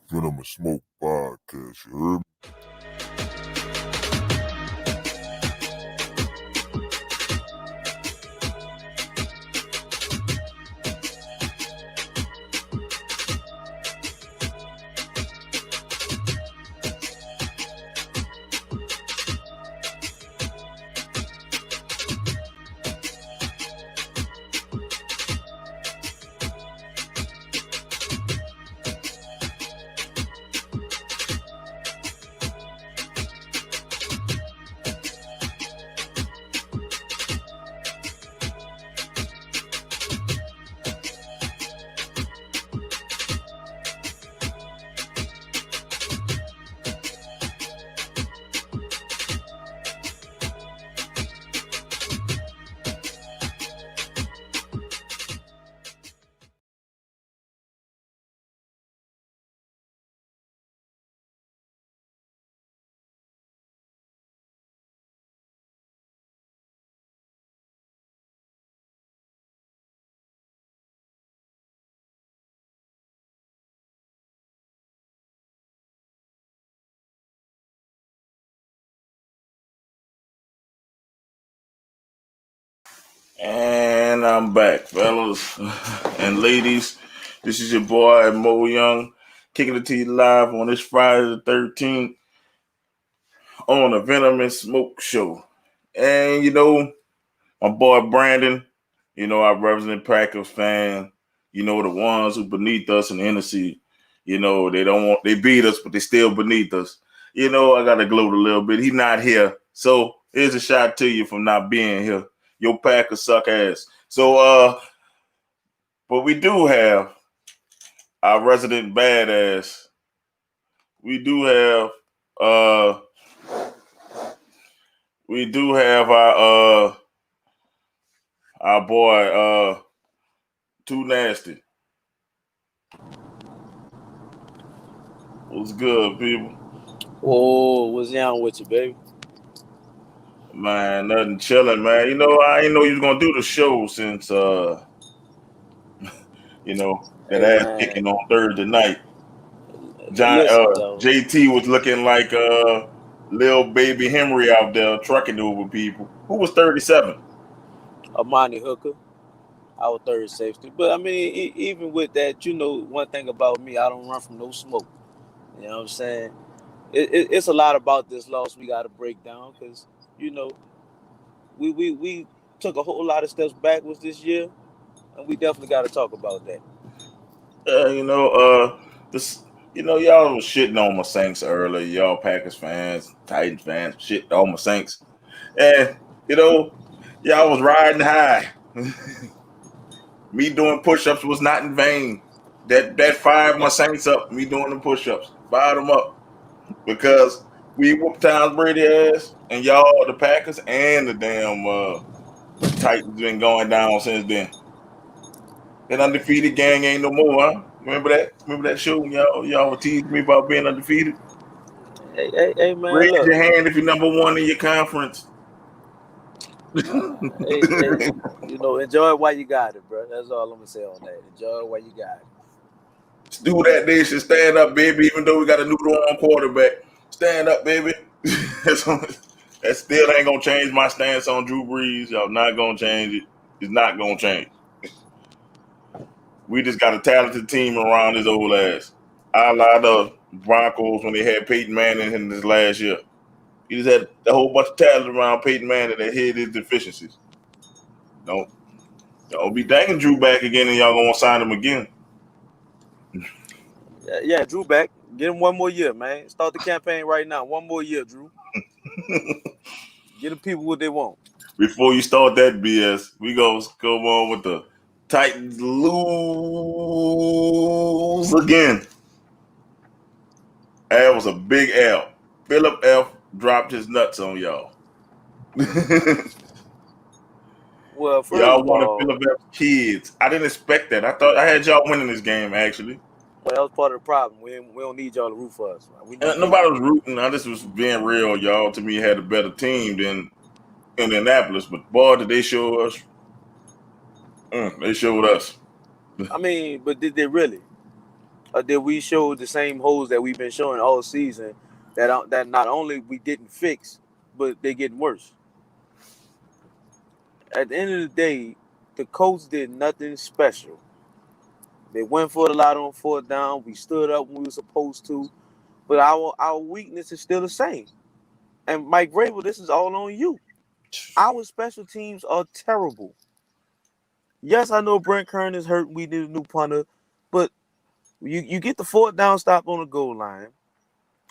Venom and Smoke podcast, you heard me? And I'm back, fellas and ladies. This is your boy Mo Young, kicking it to you live on this Friday the 13th on the Venom and Smoke show. And my boy Brandon, our resident Packers fan, the ones who beneath us in the NC, they beat us, but they still beneath us. I gotta gloat a little bit. He's not here. So here's a shot to you from not being here. Your Packers suck ass. So but we do have our resident badass. We do have our boy Too Nasty. What's good, people? Whoa, what's down with you, baby? Man, nothing chilling, man. I didn't know you was gonna do the show since that Hey, ass man. kicking on Thursday night. Listen, though. JT was looking like little baby Henry out there trucking over people. Who was 37? Amani Hooker, our third safety. But, I mean, even with that, one thing about me, I don't run from no smoke. You know what I'm saying? It's a lot about this loss we got to break down because, you know, we took a whole lot of steps backwards this year, and we definitely got to talk about that. This, y'all was shitting on my Saints earlier. Y'all Packers fans, Titans fans, shit on my Saints, and y'all was riding high. Me doing push-ups was not in vain. That fired my Saints up. Me doing the push-ups fired them up because we whooped Tom Brady ass, and y'all the Packers and the damn Titans been going down since then. That undefeated gang ain't no more, huh? Remember that? Remember that show when y'all were teasing me about being undefeated? Hey, man, Raise look. your hand if you're number one in your conference. Hey, enjoy it while you got it, bro. That's all I'm going to say on that. Enjoy it while you got it. Do that, they should stand up, baby. Even though we got a new on quarterback, stand up, baby. That still ain't gonna change my stance on Drew Brees. Y'all not gonna change it. It's not gonna change. We just got a talented team around his old ass. I lied the Broncos when they had Peyton Manning in this last year. He just had a whole bunch of talent around Peyton Manning that hid his deficiencies. Don't be danging Drew back again and y'all gonna sign him again. Yeah, Drew back. Get him one more year, man. Start the campaign right now. One more year, Drew. Get the people what they want. Before you start that BS, we gonna come on with the Titans lose again. That was a big L. Philip F dropped his nuts on y'all. Well, first Y'all of wanted all, Philip F's kids. I didn't expect that. I thought I had y'all winning this game, actually. that was part of the problem. We don't need y'all to root for us. Man. We need you. Nobody was rooting. I just was being real. Y'all, to me, had a better team than Indianapolis. But, boy, did they show us. They showed us. I mean, but did they really? Or did we show the same holes that we've been showing all season that not only we didn't fix, but they're getting worse? At the end of the day, the Colts did nothing special. They went for it a lot on fourth down. We stood up when we were supposed to, but our weakness is still the same. And Mike Vrabel, this is all on you. Our special teams are terrible. Yes, I know Brent Kern is hurt. We need a new punter, but you get the fourth down stop on the goal line.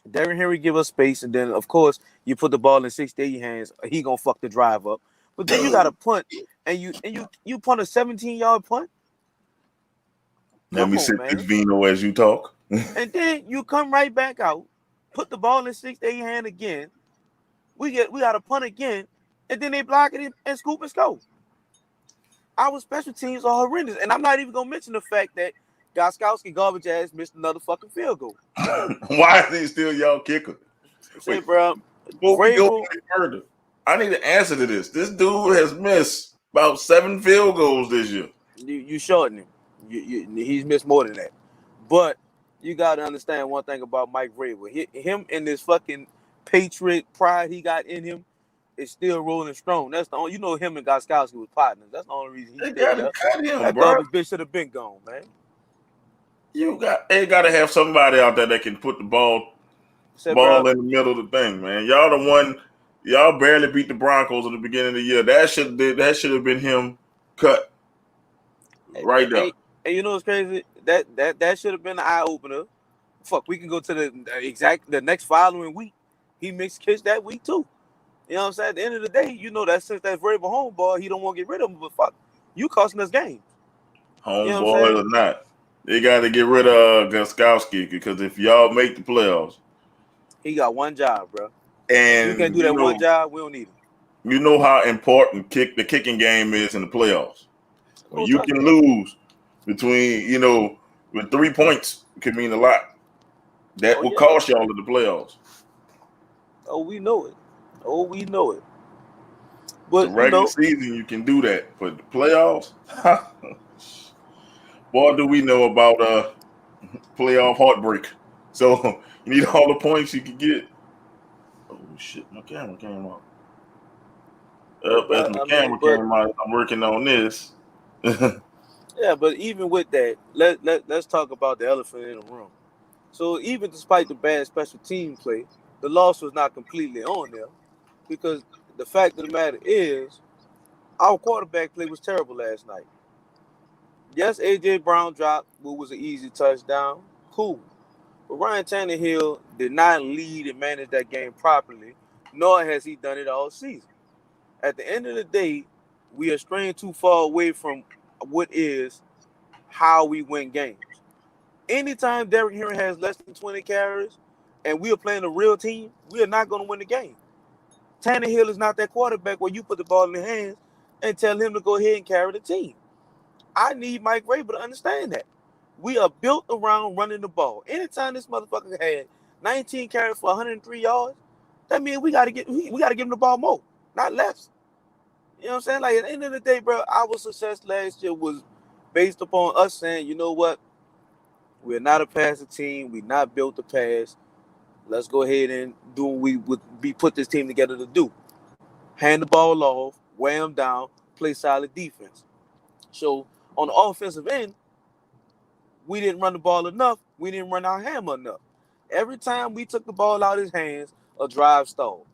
Derrick Henry give us space, and then of course you put the ball in 6 to 8 hands. He gonna fuck the drive up. But then you got to punt, and you punt a 17-yard punt. Let Come me on, sip this man. vino as you talk. And then you come right back out, put the ball in 6 to 8 hand again. We got a punt again, and then they block it and scoop and score. Our special teams are horrendous, and I'm not even gonna mention the fact that Goskowski garbage ass missed another fucking field goal. Why is he still y'all kicker? Say, Wait, bro, before we go Vrabel, any further, I need an answer to this. This dude has missed about 7 field goals this year. you shorten him. He's missed more than that. But you got to understand one thing about Mike Vrabel. Him and this fucking patriot pride he got in him is still rolling strong. That's the only, him and Goskowski was partners. That's the only reason he's They still gotta there. cut him, That bro. garbage bitch should have been gone, man. They gotta have somebody out there that can put the ball Bro, in the middle of the thing, man. Y'all the one. Y'all barely beat the Broncos at the beginning of the year. That should have been him cut right there. and you know what's crazy? That should have been an eye opener. Fuck, we can go to the next following week. He mixed kids that week too. You know what I'm saying? At the end of the day, that since that Vrabel home ball, he don't want to get rid of him. But fuck, you costing us games. You know what I'm Homeboy saying? or not, they got to get rid of Goskowski because if y'all make the playoffs, He got one job, bro. If you can't and do that one job, we don't need him. you know how important the kicking game is in the playoffs. When No you trust can me. lose between with 3 points, it can mean a lot. That Oh will yeah. cost y'all in the playoffs. Oh, we know it. Oh, we know it. The But regular season, you can do that, but the playoffs, boy, do we know about playoff heartbreak. So you need all the points you can get. Oh shit, my camera came out. As my camera but came out, I'm working on this. yeah, but even with that, let's talk about the elephant in the room. So even despite the bad special team play, the loss was not completely on them because the fact of the matter is our quarterback play was terrible last night. Yes, AJ Brown dropped what was an easy touchdown. Cool. But Ryan Tannehill did not lead and manage that game properly, nor has he done it all season. At the end of the day, we are straying too far away from what is how we win games. Anytime Derrick Henry has less than 20 carries and we are playing a real team, we are not going to win the game. Tannehill is not that quarterback where you put the ball in his hands and tell him to go ahead and carry the team. I need Mike Vrabel to understand that. We are built around running the ball. Anytime this motherfucker had 19 carries for 103 yards, that means we gotta give him the ball more, not less. You know what I'm saying? Like at the end of the day, bro, our success last year was based upon us saying, you know what, we're not a passing team. We're not built to pass. Let's go ahead and do what we would be put this team together to do. Hand the ball off, wear them down, play solid defense. So on the offensive end, we didn't run the ball enough. We didn't run our hammer enough. Every time we took the ball out of his hands, a drive stalled.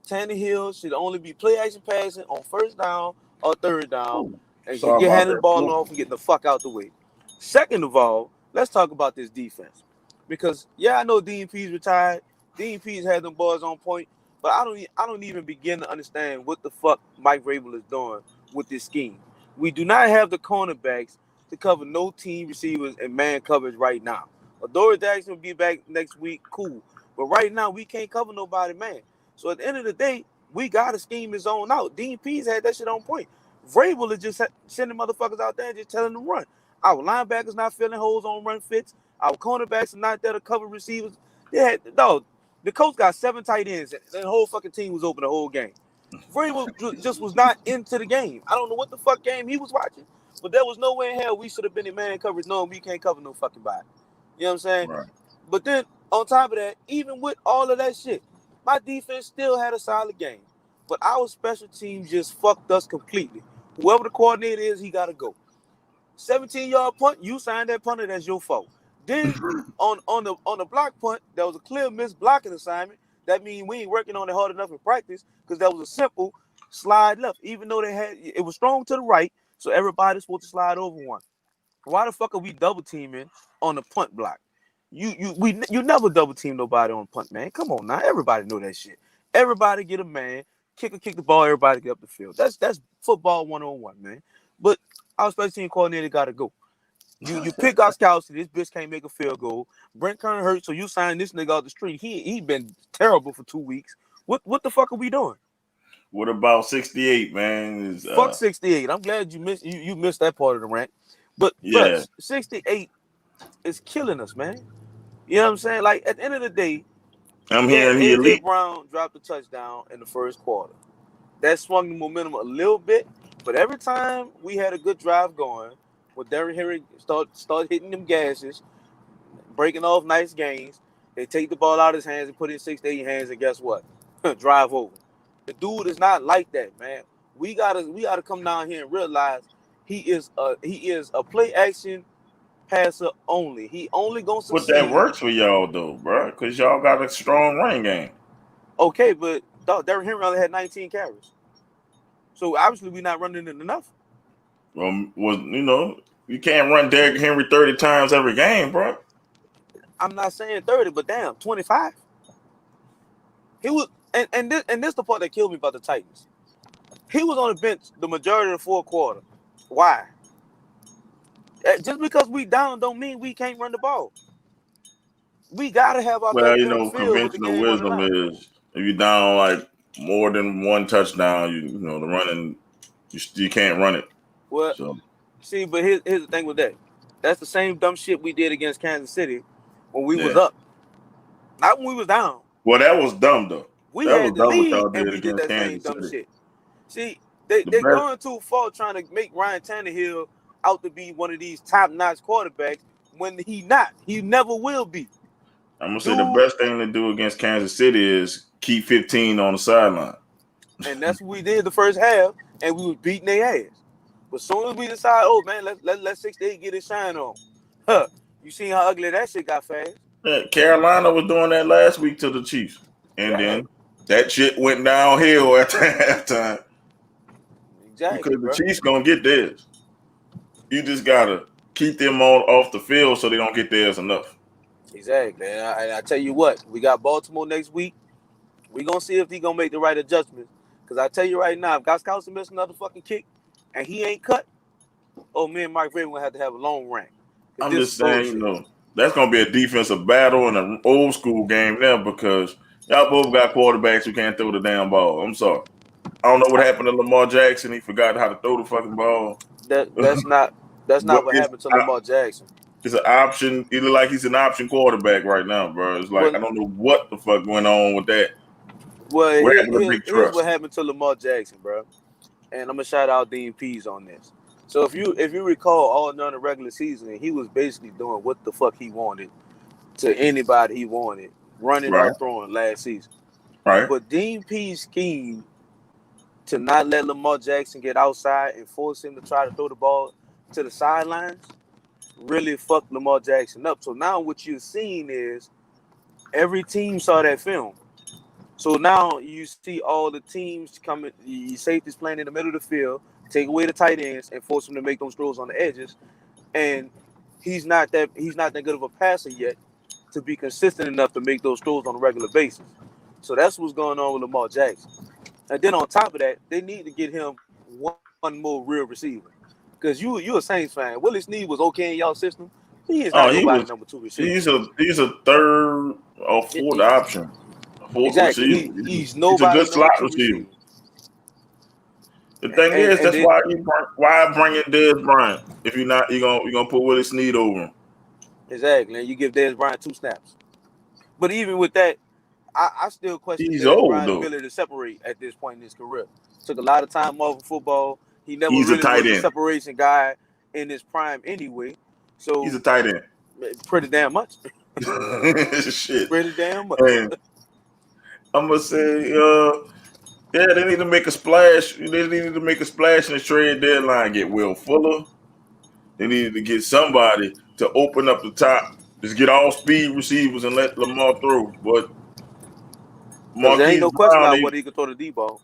Tannehill should only be play action passing on first down or third down Oh, and sorry get about handing the ball that. off and getting the fuck out the way. Second of all, let's talk about this defense. Because yeah, I know DNP's retired. DNP's had them boys on point, but I don't even begin to understand what the fuck Mike Vrabel is doing with this scheme. We do not have the cornerbacks to cover no team receivers and man coverage right now. Adoree Jackson will be back next week, cool. But right now we can't cover nobody, man. So at the end of the day, we got to scheme his own out. Dean Pease had that shit on point. Vrabel is just sending motherfuckers out there and just telling them run. Our linebackers not filling holes on run fits. Our cornerbacks are not there to cover receivers. The coach got 7 tight ends, and the whole fucking team was open the whole game. Vrabel just was not into the game. I don't know what the fuck game he was watching, but there was no way in hell we should have been in man coverage knowing we can't cover no fucking body. You know what I'm saying? Right. But then on top of that, even with all of that shit, my defense still had a solid game. But our special teams just fucked us completely. Whoever the coordinator is, he gotta go. 17-yard punt, you signed that punter, that's your fault. Then on the block punt, there was a clear missed blocking assignment. That means we ain't working on it hard enough in practice because that was a simple slide left. Even though it was strong to the right, so everybody's supposed to slide over one. Why the fuck are we double teaming on the punt block? You never double team nobody on punt, man. Come on now, everybody know that shit. Everybody get a man, kick the ball, everybody get up the field. That's football 101, man. But our special team coordinator got to go. You pick Goskowski, this bitch can't make a field goal. Brent Kern hurt, so you sign this nigga off the street. He been terrible for 2 weeks. What the fuck are we doing? What about 68, man? Fuck 68. I'm glad you missed that part of the rant. But Yeah. 68 is killing us, man. You know what I'm saying? Like at the end of the day, I'm yeah, hearing he AJ elite. Brown dropped a touchdown in the first quarter. That swung the momentum a little bit, but every time we had a good drive going, with Derrick Henry start hitting them gases, breaking off nice gains, they take the ball out of his hands and put it in 6 to 8 hands, and guess what? Drive over. The dude is not like that, man. We gotta come down here and realize he is a play action passer only. He only gonna But that succeed. works for y'all though, bro, because y'all got a strong running game. Okay, but Derrick Henry only had 19 carries, so obviously we're not running it enough. You can't run Derrick Henry 30 times every game, bro. I'm not saying 30, but damn, 25. He was, and this the part that killed me about the Titans. He was on the bench the majority of the fourth quarter. Why? Just because we down don't mean we can't run the ball. We gotta have our Well, best play on the field with the conventional game on the wisdom line. is if you're down like more than one touchdown, the running you can't run it. Well, So see, but here's the thing with that. That's the same dumb shit we did against Kansas City when we was yeah. up, not when we was down. Well, that was dumb though. We That had was the dumb what lead y'all and did we did against that same Kansas dumb City. shit. See, The they're best, going too far trying to make Ryan Tannehill out to be one of these top-notch quarterbacks when he not. He never will be. I'm gonna say the Dude, best thing to do against Kansas City is keep 15 on the sideline. and that's what we did the first half, and we was beating their ass. But as soon as we decide, oh man, let 68 get his shine on. Huh. You seen how ugly that shit got fast? Yeah, Carolina was doing that last week to the Chiefs, and Yeah, then that shit went downhill at the halftime exactly, because the bro. Chiefs gonna get theirs. You just gotta keep them off the field so they don't get theirs enough. Exactly. And I tell you what, we got Baltimore next week. We gonna see if he gonna make the right adjustments. Cause I tell you right now, if Goskowski missed another fucking kick and he ain't cut, oh, me and Mike Vrabel gonna have to have a long rant. Cause I'm this is just saying, bullshit. that's gonna be a defensive battle and an old school game there because y'all both got quarterbacks who can't throw the damn ball. I'm sorry. I don't know what happened to Lamar Jackson. He forgot how to throw the fucking ball. That's not But what happened to Lamar Jackson. it's an option. He look like he's an option quarterback right now, bro. It's like I Well, don't know what the fuck went on with that. What happened to Big here's what Trust? happened to Lamar Jackson, bro. And I'm gonna shout out Dean Pease on this. So if you recall, all during the regular season, he was basically doing what the fuck he wanted to anybody he wanted, running or Right, throwing last season. right. But Dean Pease scheme to not let Lamar Jackson get outside and force him to try to throw the ball to the sidelines really fucked Lamar Jackson up. So now what you're seeing is every team saw that film. So now you see all the teams coming, the safeties playing in the middle of the field, take away the tight ends and force them to make those throws on the edges. And he's not that good of a passer yet to be consistent enough to make those throws on a regular basis. So that's what's going on with Lamar Jackson. And then on top of that, they need to get him one more real receiver. Because you a Saints fan. Willie Snead was okay in y'all system. He is Oh, not nobody number 2 receiver. he's a third or fourth option, fourth Exactly. receiver. He's He's a nobody good number slot 2 receiver. receiver. The thing is, And that's then, why why bring in Dez Bryant if you gonna put Willie Snead over him. exactly. And you give Dez Bryant 2 snaps. But even with that, I still question He's Dez old Bryant's though. ability to separate at this point in his career. Took a lot of time off of football. He never He's a really tight was a end. separation guy in his prime anyway. He's So a tight end. Pretty damn much. Shit. Pretty damn much. And I'm gonna say, yeah, they need to make a splash. They needed to make a splash in the trade deadline. Get Will Fuller. They needed to get somebody to open up the top. Just get all speed receivers and let Lamar throw. But Because there ain't Marquise no question Brown, about whether he can throw the D ball.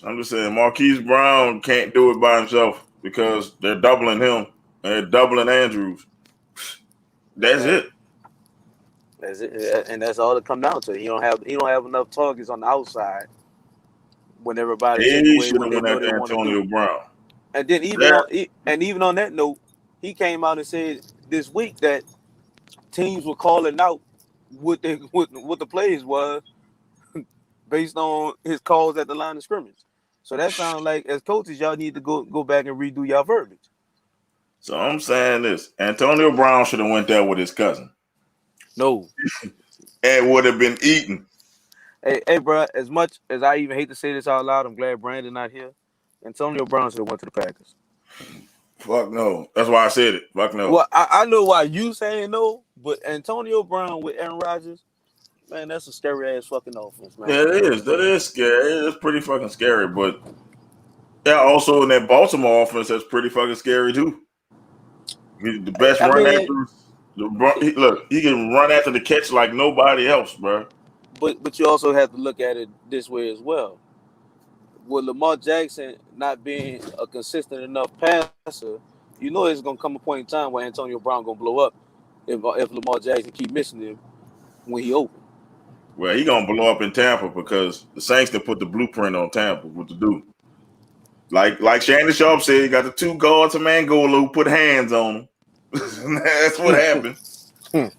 I'm just saying, Marquise Brown can't do it by himself because they're doubling him and they're doubling Andrews. That's Right. it. That's it. And that's all it come down to. He don't have enough targets on the outside when everybody take They away should what have they went know after they want to do. Antonio Brown. And then That even on that note, he came out and said this week that teams were calling out what the plays was based on his calls at the line of scrimmage. So that sounds like as coaches, y'all need to go back and redo y'all verbiage. So I'm saying this: Antonio Brown should have went there with his cousin No. and would have been eaten. Hey, bro, as much as I even hate to say this out loud, I'm glad Brandon not here. Antonio Brown should have went to the Packers. Fuck no. That's why I said it. Fuck no. Well, I know why you saying no, but Antonio Brown with Aaron Rodgers, man, that's a scary ass fucking offense, man. Yeah, it is. That is scary. It's pretty fucking scary. But yeah, also in that Baltimore offense, that's pretty fucking scary too. He's the best I run mean, after. Look, he can run after the catch like nobody else, bro. but you also have to look at it this way as well. With Lamar Jackson not being a consistent enough passer, you know it's gonna come a point in time where Antonio Brown gonna blow up if Lamar Jackson keep missing him when he open. Well, he gonna blow up in Tampa because the Saints that put the blueprint on Tampa what to do. Like Shannon Sharp said, he got the two guards of Mangola who put hands on him. That's what happened.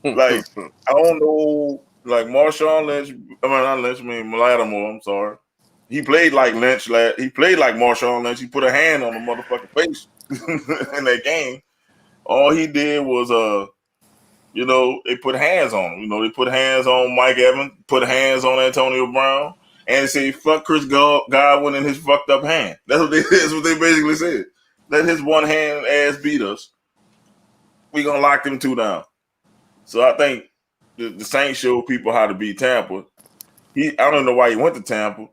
Like I don't know, like Marshawn Lynch. I mean not Lynch. I mean Lattimore. I'm sorry. He played like Lynch. He played like Marshawn Lynch. He put a hand on the motherfucking face in that game. All he did was they put hands on him. They put hands on Mike Evans, put hands on Antonio Brown, and they say fuck Chris Godwin and his fucked up hand. That's what they basically said. Let his one hand ass beat us. We gonna lock them two down. So I think the Saints showed people how to beat Tampa. I don't know why he went to Tampa.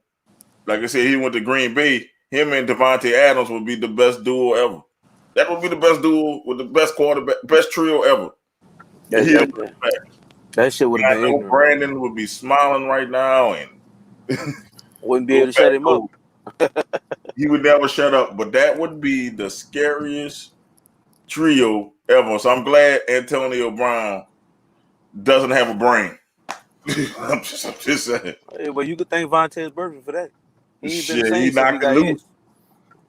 Like I said, he went to Green Bay. Him and Devontae Adams would be the best duo ever. That would be the best duo with the best quarterback, best trio ever. And he That shit would have I been know ignorant, Brandon would be smiling right now and wouldn't be go able to shut back him up. over. He would never shut up. But that would be the scariest trio ever. So I'm glad Antonio Brown doesn't have a brain. I'm just saying. Hey, but you could thank Vontaze Burfict for that. He ain't been the Shit, he same since he knocked it got hit. loose.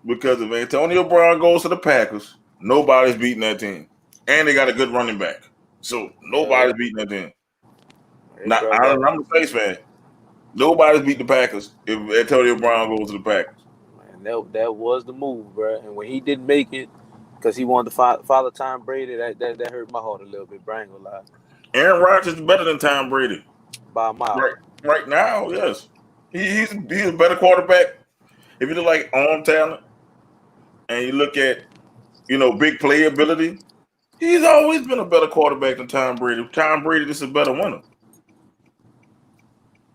Because if Antonio Brown goes to the Packers, nobody's beating that team. And they got a good running back. So nobody's beating that team. Hey, Now, bro, I'm a Saints fan. Nobody's beating the Packers if Antonio Brown goes to the Packers. that was the move, bro. And when he didn't make it, because he wanted to follow Tom Brady, that hurt my heart a little bit. Bro, I ain't gonna lie. Aaron Rodgers is better than Tom Brady. By a mile. Right now, yes. He's a better quarterback. If you look like arm talent and you look at, big playability, he's always been a better quarterback than Tom Brady. Tom Brady is a better winner.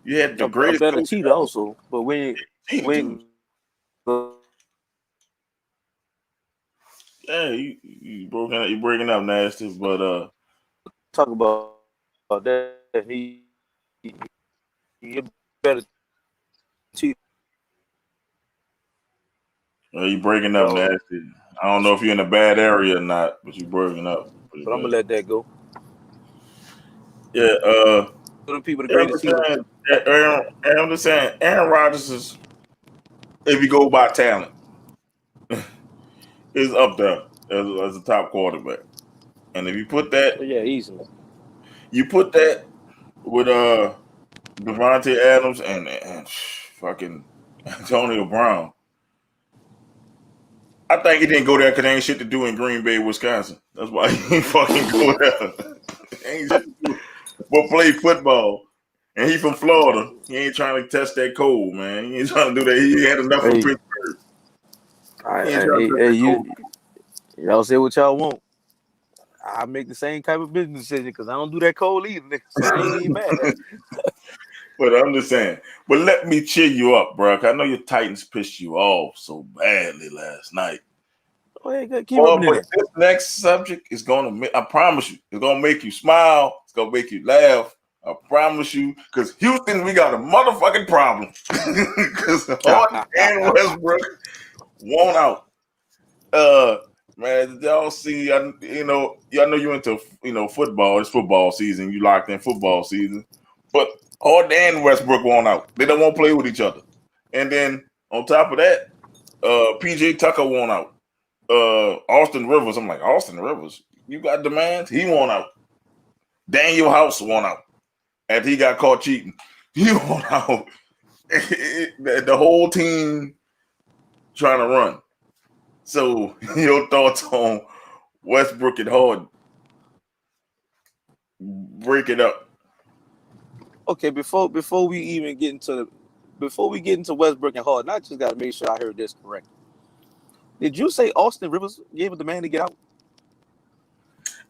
You had the A greatest better coach. cheater also, but Cheater too. Yeah, you broken up. You breaking up nasty, but talk about that. He better cheater. you breaking up nasty. I don't know if you're in a bad area or not, but you breaking up. But I'm gonna let that go. Yeah, Them people the greatest cheater. I'm just saying, Aaron Rodgers is, if you go by talent, is up there as a top quarterback. And if you put that, Easily. you put that with Devontae Adams and fucking Antonio Brown. I think he didn't go there because there ain't shit to do in Green Bay, Wisconsin. That's why he ain't fucking go there. Ain't shit to do but play football. And he from Florida. He ain't trying to test that cold, man. He ain't trying to do that. He had enough in Pittsburgh. He ain't trying to test that cold. Y'all say what y'all want. I make the same type of business decision because I don't do that cold either, nigga, so I ain't even mad at it. But I'm just saying. But let me cheer you up, bro. I know your Titans pissed you off so badly last night. Go ahead, keep rubbing But it in. this next subject is gonna, I promise you, it's gonna make you smile. It's gonna make you laugh. I promise you, because Houston, we got a motherfucking problem. Because Harden and Westbrook won out. Man, did y'all see? Y'all know you into football. It's football season. You locked in football season, but Harden and Westbrook won out. They don't want to play with each other. And then on top of that, PJ Tucker won out. Austin Rivers. I'm like, Austin Rivers, you got demands? He won out. Daniel House won out after he got caught cheating. He won out. The whole team trying to run. So your thoughts on Westbrook and Harden? Break it up. Okay, before we even get into Westbrook and Harden, I just got to make sure I heard this correct. Did you say Austin Rivers gave a demand to get out?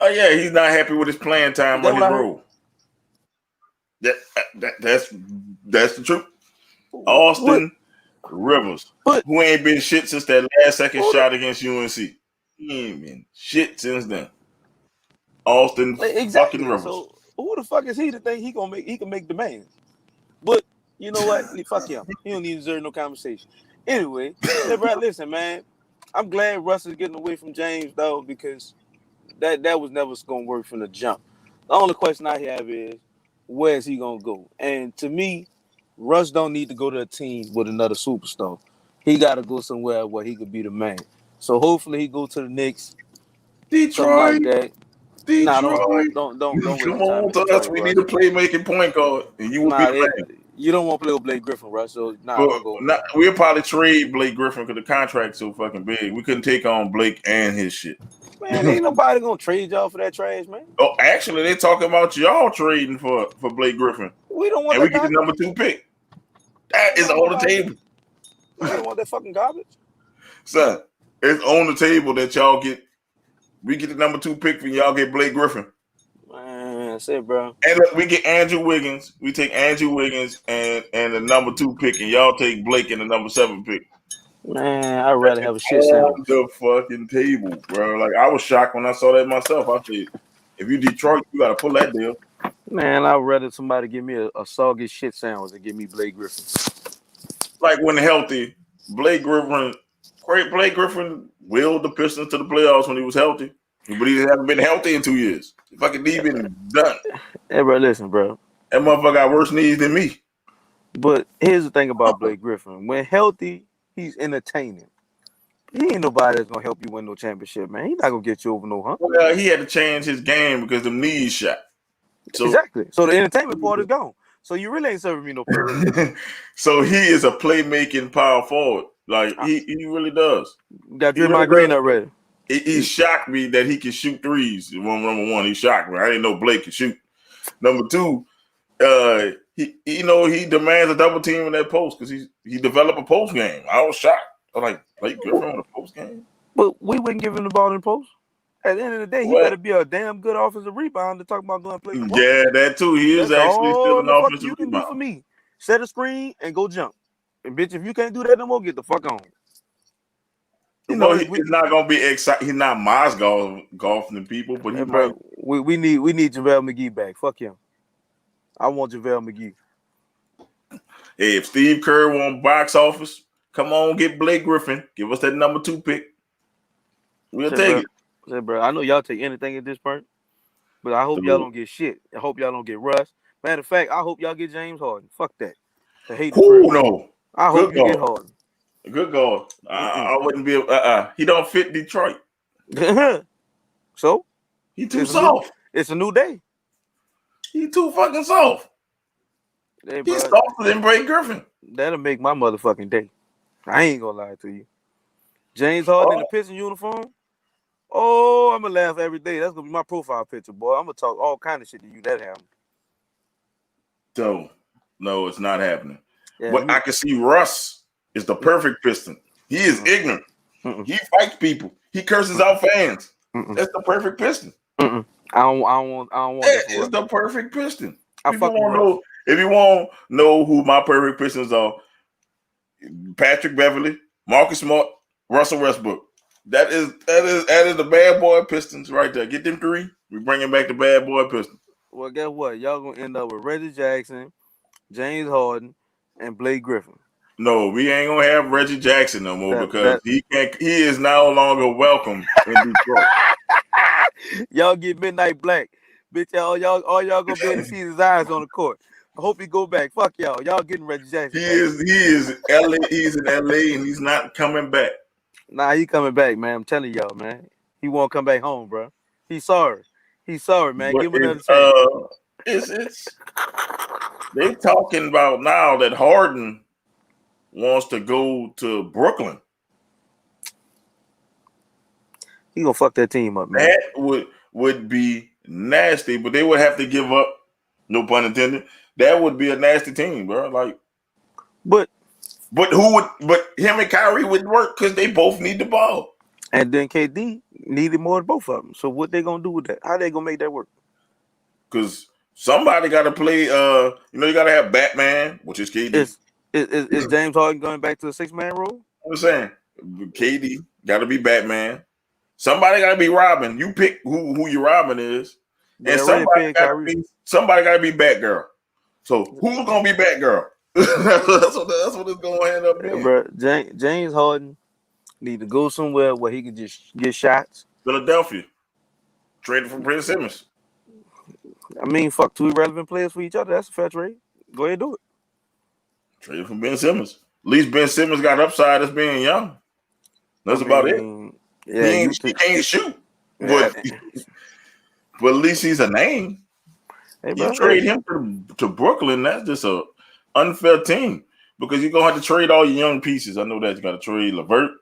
Oh yeah, he's not happy with his playing time on his role. That's the truth. Austin Rivers, who ain't been shit since that last second shot against UNC. He ain't been shit since then. Austin fucking Rivers. So who the fuck is he to think he can make demands? But you know what? Fuck him. He don't even deserve no conversation. Anyway, bro, listen, man. I'm glad Russ is getting away from James though, because that was never gonna work from the jump. The only question I have is, where is he gonna go? And to me, Russ don't need to go to a team with another superstar. He got to go somewhere where he could be the man. So hopefully he go to the Knicks, Detroit, like that. Detroit. Nah, don't waste Come your time on, to us. We need a playmaking point guard, and you will be the man. You don't want to play with Blake Griffin, Russ. So don't go. We'll probably trade Blake Griffin because the contract's so fucking big. We couldn't take on Blake and his shit. Man, ain't nobody gonna trade y'all for that trash, man. Oh, actually, they're talking about y'all trading for Blake Griffin. We don't want and that. We get the number 2 pick. That is on the table. We don't want that fucking garbage. Son, it's on the table that y'all get. We get the number 2 pick for y'all get Blake Griffin. Man, that's it, bro. And look, we get Andrew Wiggins. We take Andrew Wiggins and the number 2 pick, and y'all take Blake and the number 7 pick. Man, I'd rather have a shit sandwich. On the fucking table, bro. Like, I was shocked when I saw that myself. I said, if you Detroit, you got to pull that deal. Man, I'd rather somebody give me a soggy shit sandwich than give me Blake Griffin. Like, when healthy, Blake Griffin willed the Pistons to the playoffs when he was healthy. But he hasn't been healthy in 2 years. Fucking knee been done. Hey, bro, listen, bro. That motherfucker got worse knees than me. But here's the thing about Blake Griffin. When healthy, he's entertaining. He ain't nobody that's gonna help you win no championship, man. He's not gonna get you over no hump. Well, he had to change his game because the knees shot. So, exactly. So the entertainment part is gone. So you really ain't serving me no purpose. So he is a playmaking power forward. Like he really does. Got Draymond Green already. He shocked me that he can shoot threes. Number one, he shocked me. I didn't know Blake could shoot. Number 2, he demands a double team in that post because he developed a post game. I was shocked. I was like, Blake Griffin on a post game. But we wouldn't give him the ball in the post. At the end of the day, he better be a damn good offensive rebounder to talk about going to play. Yeah, that too. He is actually still an offensive you can rebounder. Do for me. Set a screen and go jump. And bitch, if you can't do that no more, get the fuck on. He's not gonna be excited. He's not Maz golfing the people, but he might. We need JaVale McGee back. Fuck him. I want JaVale McGee. Hey, if Steve Kerr won box office, come on, get Blake Griffin. Give us that number 2 pick. We'll take it. Say, bro, I know y'all take anything at this point, but I hope y'all don't get shit. I hope y'all don't get Russ. Matter of fact, I hope y'all get James Harden. Fuck that. No. I hope you get Harden. Good God. I wouldn't be. He don't fit Detroit. So he too soft. It's a new day. He too fucking soft. Hey, he's softer than Blake Griffin. That'll make my motherfucking day. I ain't gonna lie to you. James Harden in the Pistons uniform. Oh, I'm gonna laugh every day. That's gonna be my profile picture, boy. I'm gonna talk all kind of shit to you. That happened. So, no, it's not happening. Yeah, but I can see Russ is the perfect Piston. He is ignorant. He fights people. He curses out fans. That's the perfect Piston. I don't want that for It's the perfect piston. I People fuck with want to Russ. know if you want to know who my perfect pistons are. Patrick Beverly, Marcus Smart, Russell Westbrook. That is the bad boy Pistons right there. Get them three. We bringing back the bad boy Pistons. Well, guess what? Y'all gonna end up with Reggie Jackson, James Harden, and Blake Griffin. No, we ain't gonna have Reggie Jackson no more That because that he can't. He is no longer welcome in Detroit. y'all get Midnight Black, bitch. All y'all gonna be able to see his eyes on the court. I hope he go back. Fuck y'all. Y'all getting Reggie Jackson He back. is LA. He's in LA and he's not coming back. Nah, he coming back, man. I'm telling y'all, man. He won't come back home, bro. He's sorry. He's sorry, man. But Give him another chance. it's they talking about now that Harden wants to go to Brooklyn. He gonna fuck that team up, man. That would be nasty, but they would have to give up. No pun intended. That would be a nasty team, bro. Like, but who would? But him and Kyrie would work because they both need the ball. And then KD needed more than both of them. So what they gonna do with that? How they gonna make that work? Because somebody got to play. You got to have Batman, which is KD. Is James Harden going back to the 6-man role? I'm saying KD got to be Batman. Somebody got to be Robin. You pick who your Robin is, and somebody got to be Batgirl. So who's gonna be Batgirl? that's what it's gonna end up being. Bro, James Harden need to go somewhere where he can just get shots. Philadelphia traded for Ben Simmons. I mean, fuck, 2 irrelevant players for each other. That's a fair trade. Go ahead and do it. Traded for Ben Simmons. At least Ben Simmons got upside as being young. That's about it. Yeah, he can't shoot, but at least he's a name. Hey, bro, you trade him to Brooklyn, that's just a unfair team because you're gonna have to trade all your young pieces. I know that you got to trade LeVert,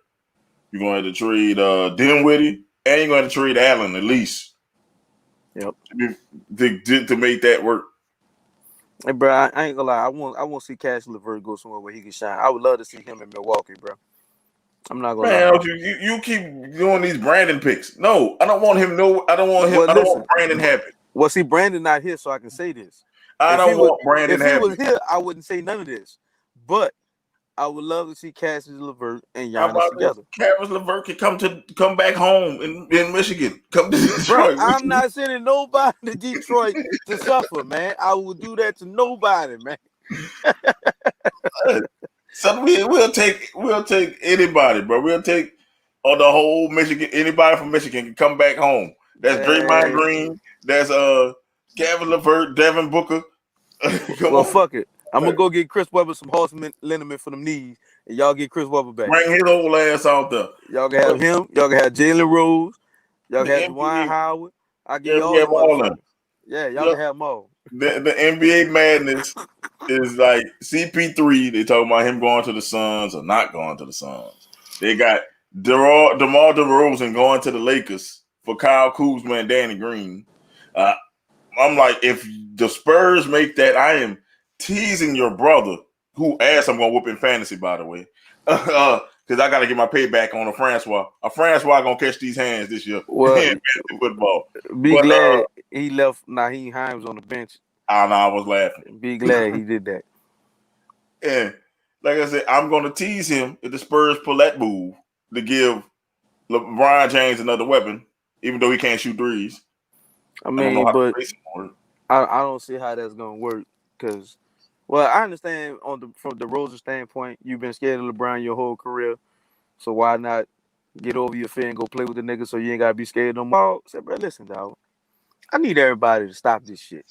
you're gonna have to trade Dinwiddie, and you're gonna have to trade Allen at least. Yep. To make that work. Hey, bro, I ain't gonna lie. I want to see Cash LeVert go somewhere where he can shine. I would love to see him in Milwaukee, bro. I'm not gonna lie. You keep doing these Brandon picks. No, I don't want him. No, I don't want him. I don't want Brandon happy. Well, see, Brandon not here, so I can say this. I don't want Brandon happy. If he was here, I wouldn't say none of this. But I would love to see Cassius LeVert and Giannis together. Cassius LeVert can come back home in Michigan. Come to Detroit. Bro, I'm not sending nobody to Detroit to suffer, man. I will do that to nobody, man. So we'll take anybody, bro. We'll take the whole Michigan. Anybody from Michigan can come back home. That's Draymond Green. That's Gavin LeVert, Devin Booker. Fuck it. I'm gonna go get Chris Webber some horse liniment for them knees, and y'all get Chris Webber back. Bring his old ass out there. Y'all can have him. Y'all can have Jalen Rose. Y'all can have Dwight Howard. I give y'all all of them. Yeah, y'all can have them all. The NBA madness is like CP3. They talking about him going to the Suns or not going to the Suns. They got DeMar DeRozan going to the Lakers for Kyle Kuzma and Danny Green. I'm like, if the Spurs make that, I am teasing your brother, who asked I'm gonna whoop in fantasy, by the way, because I gotta get my payback on a Francois. A Francois gonna catch these hands this year. Well, in football. Glad he left. Naheem Hines on the bench. I was laughing. Be glad he did that. And like I said, I'm gonna tease him if the Spurs pull that move to give LeBron James another weapon, even though he can't shoot threes. I mean, but I don't see how that's gonna work because, well, I understand from the Rosen standpoint, you've been scared of LeBron your whole career, so why not get over your fear and go play with the nigga so you ain't gotta be scared no more? I said, bro, listen, dog, I need everybody to stop this shit.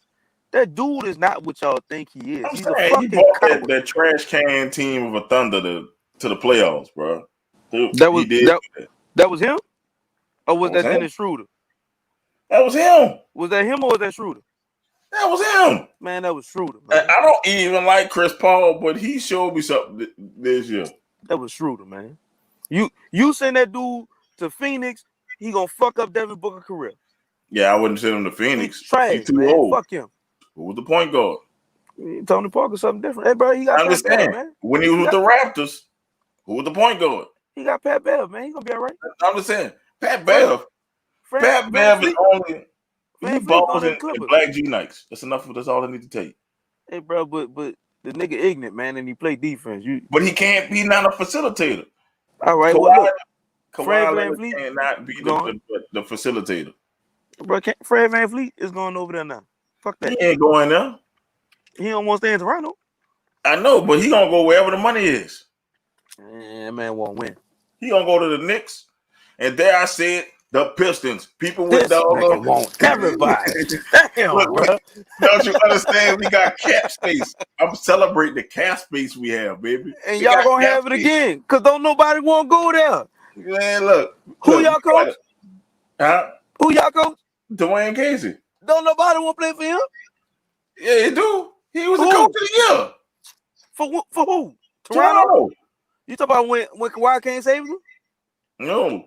That dude is not what y'all think he is. He's a fucking coward. That trash can team of a Thunder to the playoffs, bro. That was him, or was that Dennis Schroeder? That was him. Was that him or was that Schroeder? That was him. Man, that was Schroeder. Man. I don't even like Chris Paul, but he showed me something this year. That was Schroeder, man. You send that dude to Phoenix, he gonna fuck up Devin Booker's career. Yeah, I wouldn't send him to Phoenix. He's trash, He's too man. old. Fuck him. Who was the point guard? Tony Parker, something different. Hey, bro, he got Pat Bev, man. When he was with the Raptors, who was the point guard? He got Pat Bev, man. He gonna be all right. I'm just saying, Pat Bev. Pat Bev is only Van he Fleet balls going to the in Clippers. black G Nikes. That's enough. That's all I need to take. Hey, bro, but the nigga ignorant, man, and he play defense. But he can't be not a facilitator. All right? Well, Kawhi, look, Fred Kawhi Van Leonard Fleet cannot be going. the facilitator. Bro, Fred Van Fleet is going over there now. Fuck that. He ain't going there. He don't want to stay in Toronto. I know, but he gonna go wherever the money is. And that man won't win. He gonna go to the Knicks, and there I said the Pistons. People with This dog. nigga want everybody. Damn, Look, bro. don't you understand? We got cap space. I'm celebrating the cap space we have, baby. And We y'all got gonna cap have it space. again, because don't nobody want to go there. Man, look. Who y'all coach? Huh? Who y'all coach? Dwayne Casey. Don't nobody want to play for him? Yeah, he do. He was Who? the coach of the year. For who? Toronto. You talking about when Kawhi can't save him? No.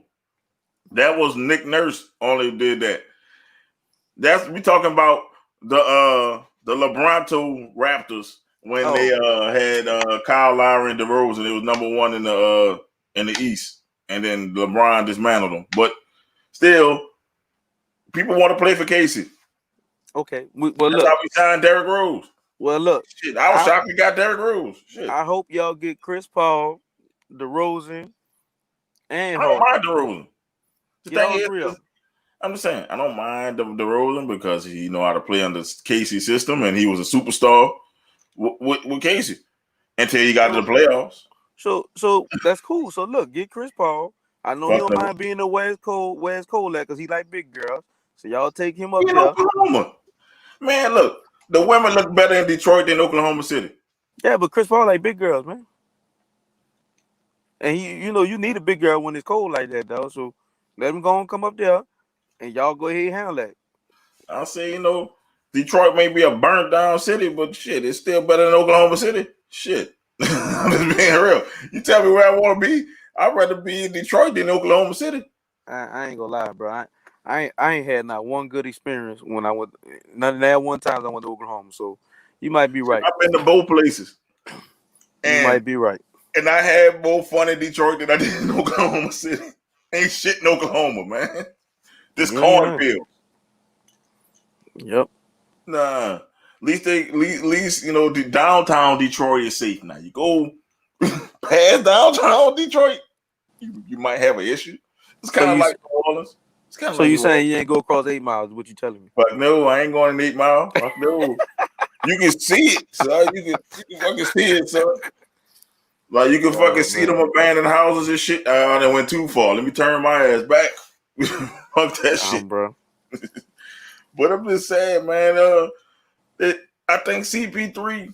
That was Nick Nurse only did that. That's we talking about the LeBronto Raptors when they had Kyle Lowry and DeRozan. It was number one in the East, and then LeBron dismantled them. But still, people want to play for Casey. Okay, well That's look. how we signed Derrick Rose. Well, look. Shit, I was shocked we got Derrick Rose. Shit. I hope y'all get Chris Paul, DeRozan, and I don't Harden. mind DeRozan. The Get all thing three of them. I'm just saying, I don't mind DeRozan because he know how to play under Casey's system, and he was a superstar with Casey until he got to the playoffs. So that's cool. So look, get Chris Paul. I know he don't mind being a West Coast because he like big girls. So y'all take him up there. Oklahoma. Man, look, the women look better in Detroit than Oklahoma City. Yeah, but Chris Paul like big girls, man. And you need a big girl when it's cold like that, though. So let him go and come up there, and y'all go ahead and handle that. I'll say, Detroit may be a burnt down city, but shit, it's still better than Oklahoma City. Shit. I'm just being real. You tell me where I want to be, I'd rather be in Detroit than Oklahoma City. I ain't gonna lie, bro. I ain't had not one good experience when I went. None of that one time I went to Oklahoma. So you might be right. I've been to both places. You might be right. And I had more fun in Detroit than I did in Oklahoma City. Ain't shit in Oklahoma, man. This cornfield. Yep. Nah. At least the downtown Detroit is safe now. You go past downtown Detroit, you might have an issue. It's kind of like New Orleans. It's kind of so you saying you ain't go across 8 miles? What you telling me? But no, I ain't going in 8 Mile. No. You can see it, son. You can fucking see it, son. Like you can fucking see them abandoned houses and shit. That went too far. Let me turn my ass back. Fuck that shit, bro. But I'm just saying, man. I think CP3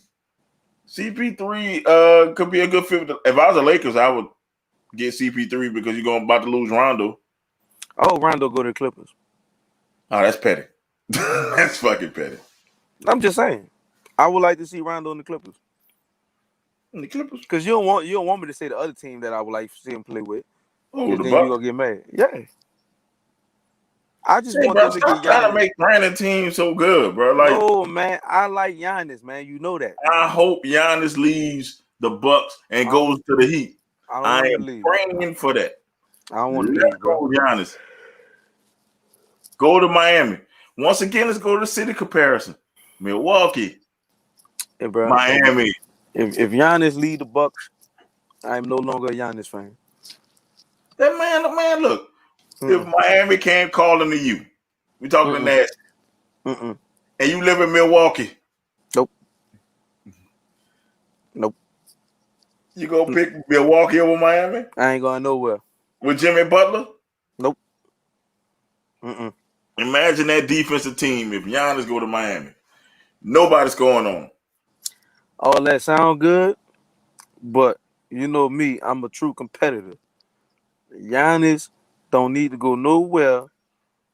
could be a good fit. If I was the Lakers, I would get CP3 because you're about to lose Rondo. Oh, Rondo go to the Clippers. Oh, that's petty. That's fucking petty. I'm just saying. I would like to see Rondo in the Clippers. In the Clippers? Because you don't want me to say the other team that I would like to see him play with. Oh, the then Bucks? you gonna get mad. Yeah. I just want them to get Giannis. Trying to make Brandon team so good, bro. Like, no, man, I like Giannis, man. You know that. I hope Giannis leaves the Bucks and goes to the Heat. I am praying for that. I don't want to leave, bro. Giannis. Go to Miami. Once again, let's go to the city comparison. Milwaukee. Hey, bro, Miami. If Giannis lead the Bucks, I'm no longer a Giannis fan. That man, look. If Miami can't call him to you, we talking nasty. And you live in Milwaukee. Nope. You gonna pick Milwaukee over Miami? I ain't going nowhere. With Jimmy Butler? Nope. Imagine that defensive team if Giannis go to Miami. Nobody's going on. All that sound good, but you know me, I'm a true competitor. Giannis don't need to go nowhere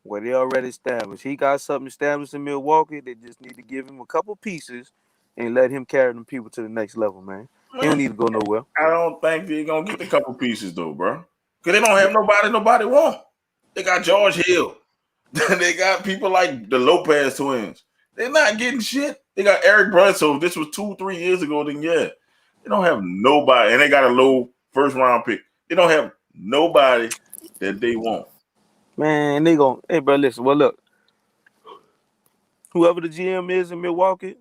where they already established. He got something established in Milwaukee. They just need to give him a couple pieces and let him carry them people to the next level, man. He don't need to go nowhere. I don't think they're gonna get the couple pieces though, bro. Because they don't have nobody want. They got George Hill. They got people like the Lopez twins. They're not getting shit. They got Eric Bledsoe. This was 2-3 years ago. Then yeah, they don't have nobody, and they got a low first round pick. They don't have nobody that they want. Man, they gon' hey bro, listen. Well, look, whoever the GM is in Milwaukee,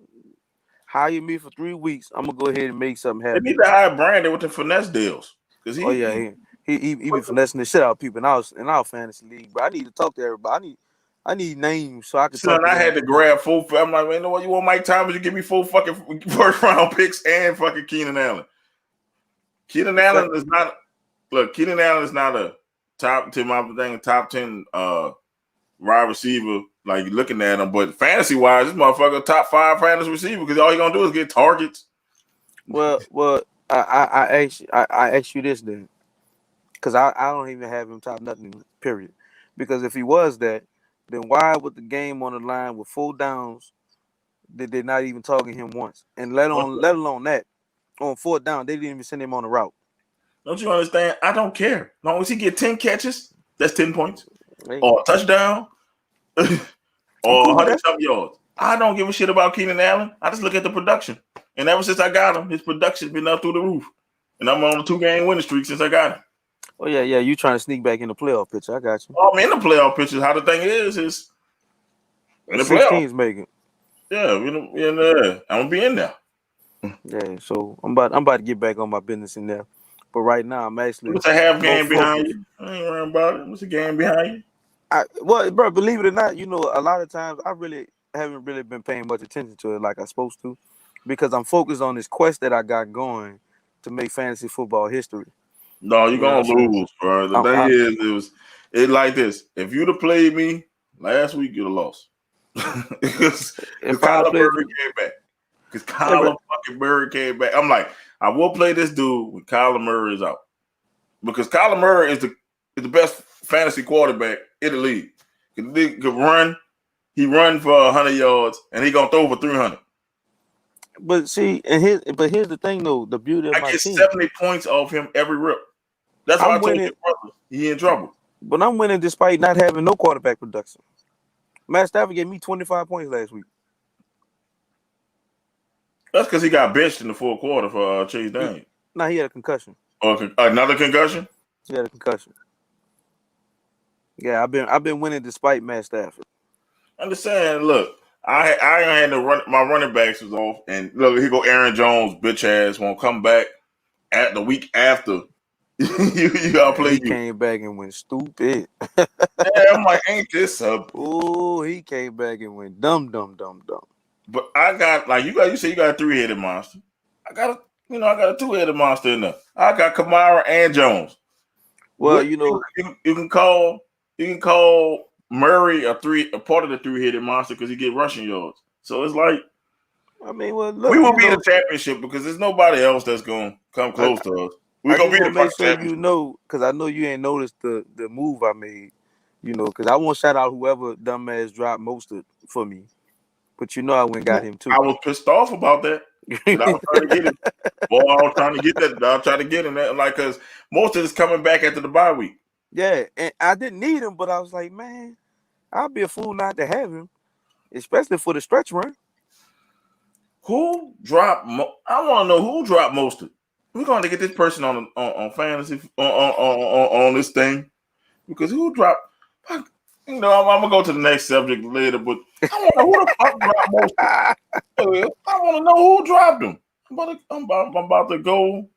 hire me for 3 weeks. I'm gonna go ahead and make something They happen. need to hire Brandon with the finesse deals. Because Oh yeah, he be finessing the shit out of people in our fantasy league. But I need to talk to everybody. I need names so I can talk son, to I them. had to grab full. I'm like, man, you know what? You want Mike Thomas? You give me 4 fucking first round picks and fucking Keenan Allen. Keenan Allen is not. Look, Keenan Allen is not a top 10 wide receiver. Like looking at him, but fantasy wise, this motherfucker top 5 fantasy receiver because all he gonna do is get targets. Well, I ask you this then, because I don't even have him top nothing. Period. Because if he was that, then why with the game on the line with 4 downs did they not even target him once? And let alone that on 4th down they didn't even send him on the route. Don't you understand? I don't care. As long as he get 10 catches, that's 10 points. Hey, Or a touchdown. I'm Or cool with 100 that. something yards. I don't give a shit about Keenan Allen. I just look at the production. And ever since I got him, his production's been up through the roof. And I'm on a 2-game winning streak since I got him. Oh yeah, you trying to sneak back in the playoff picture? I got you. I'm in the playoff pictures. How the thing is in the playoff. 16's making. Yeah, in there. I'm gonna be in there. Yeah, so I'm about to get back on my business in there. But right now I'm actually What's a half more game behind focused. you? I ain't worrying about it. What's a game behind you? Well, bro, believe it or not, a lot of times I really haven't really been paying much attention to it like I'm supposed to, because I'm focused on this quest that I got going to make fantasy football history. No, you're You know gonna what I'm saying? lose, bro. The thing is, it like this. If you'd have played me last week, you'd have lost. Because If I Kyler played, Murray came back. Because yeah, bro, Kyler fucking Murray came back. I'm like, I will play this dude when Kyler Murray is out. Because Kyler Murray is the best fantasy quarterback in the league. He could run. He run for 100 yards, and he gonna throw for 300. but see, here's the thing though, the beauty of I my get team, 70 points off him every rip. That's why I I'm told winning, your brother he in trouble. but I'm winning despite not having no quarterback production. Matt Stafford gave me 25 points last week. That's because he got benched in the 4th quarter for Chase Daniel. Now he had a concussion. Or another concussion? He had a concussion. Yeah, I've been winning despite Matt Stafford. I'm just saying, look, I had to run. My running backs was off, and look, here go Aaron Jones, bitch ass, won't come back at the week after. you gotta play He you. came back and went stupid. Yeah, I'm like, ain't this up? Oh, he came back and went dumb. But I got like you say you got a 3-headed monster. I got a 2-headed monster in there. I got Kamara and Jones. Well, What you can call Murray a part of the 3-headed monster because he get rushing yards. So it's like I mean, well, look, we will be in the championship because there's nobody else that's gonna come close to us. We're I gonna just be in want the to make fucking sure championship. because I know you ain't noticed the move I made. Because I want to shout out whoever dumbass dropped most of for me. But I went and got him too. I was pissed off about that. But I was trying to get it. Boy, I was trying to get that. I was trying to get him that, like, because most of it's coming back after the bye week. Yeah, and I didn't need him, but I was like, man, I'll be a fool not to have him, especially for the stretch run. Who dropped? I want to know who dropped most of it. We're going to get this person on fantasy on this thing because who dropped? I'm gonna go to the next subject later, but I want to know who the fuck dropped most of it. I want to know who dropped them. I'm about to go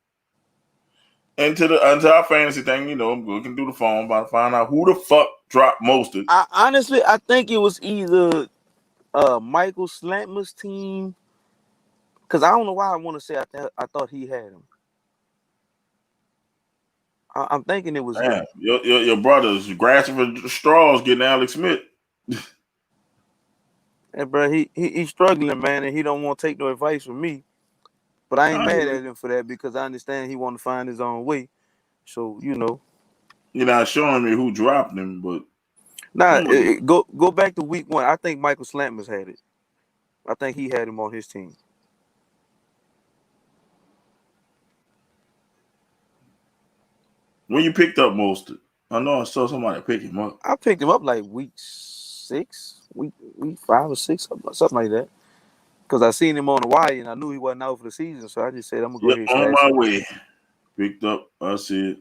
into our fantasy thing. I'm looking through the phone, about to find out who the fuck dropped most of it. I think it was either Michael Slantmer's team, because I don't know why I want to say I thought he had him. I'm thinking it was him. Your brother's grasping for straws, getting Alex Smith. And bro, he's struggling, man, and he don't want to take no advice from me. But I ain't mad at him for that because I understand he want to find his own way. So You're not showing me who dropped him, but go back to week 1. I think Michael Slantmer's had it. I think he had him on his team. when you picked up most of it, I know I saw somebody pick him up. I picked him up like week 6, week 5 or 6, something like that. Because I seen him on the wire and I knew he wasn't out for the season, so I just said I'm gonna go ahead and On stash my him. way. Picked up. I see it.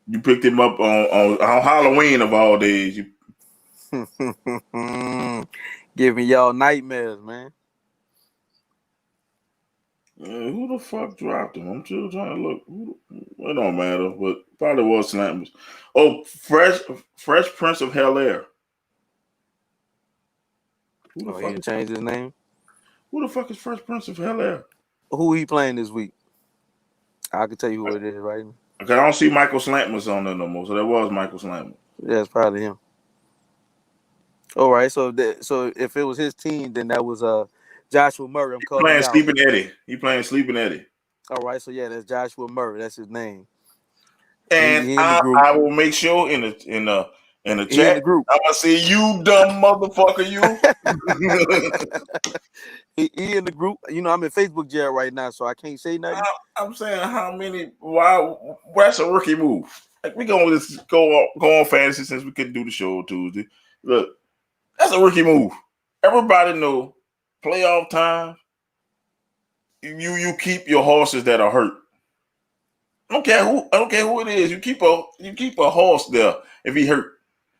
You picked him up on Halloween of all days. Giving y'all nightmares, man. Who the fuck dropped him? I'm still trying to look. It don't matter, but probably was Slammers. Oh, Fresh Prince of Hell Air. Who the Oh, he fuck? didn't change his name. Who the fuck is Fresh Prince of Hell Air? Who he playing this week? I can tell you who it is right now. Okay, I don't see Michael Slammers on there no more. So that was Michael Slammers. Yeah, it's probably him. All right, so if it was his team, then that was Joshua Murray. I'm calling Playing you out. Sleeping Eddie. He playing Sleeping Eddie. All right, so yeah, that's Joshua Murray. That's his name. And He in the group. I will make sure in the He in chat, the group. I'm gonna say, you dumb motherfucker, you. he in the group. You know, I'm in Facebook jail right now, so I can't say nothing. I'm saying how many? Why? That's a rookie move. Like, we gonna just go on fantasy since we couldn't do the show Tuesday. Look, that's a rookie move. Everybody know playoff time. You keep your horses that are hurt. I don't care who it is. You keep a horse there if he hurt.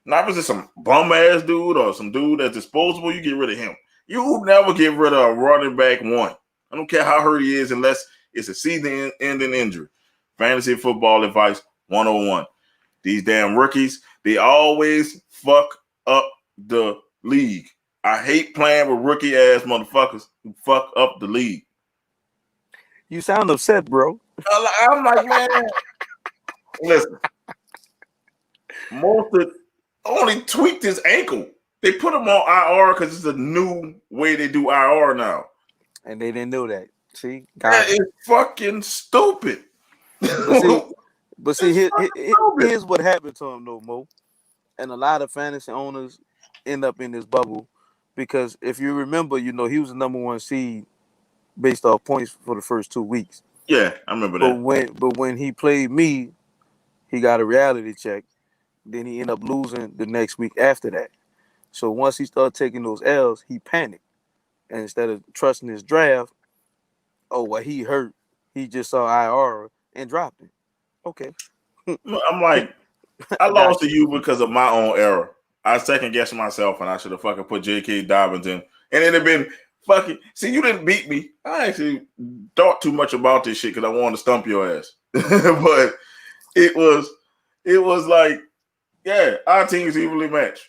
Now if it's just some bum ass dude or some dude that's disposable, you get rid of him. You never get rid of a running back one. I don't care how hurt he is unless it's a season-ending injury. Fantasy football advice 101. These damn rookies, they always fuck up the league. I hate playing with rookie ass motherfuckers who fuck up the league. You sound upset, bro. I'm like, man, listen. Most only tweaked his ankle. They put him on IR because it's a new way they do IR now. And they didn't know that. See? That is fucking stupid. But see, here's what happened to him, though, Mo. And a lot of fantasy owners end up in this bubble because if you remember, you know, he was the number one seed based off points for the first 2 weeks. Yeah, I remember that. But when he played me, he got a reality check. Then he ended up losing the next week after that. So once he started taking those L's, he panicked. And instead of trusting his draft, he hurt. He just saw IR and dropped it. Okay. I'm like, I lost to you because of my own error. I second guessed myself and I should have fucking put J.K. Dobbins in. And it'd have been fucking. See, you didn't beat me. I actually thought too much about this shit because I wanted to stump your ass. But it was like, yeah, our team's evenly matched.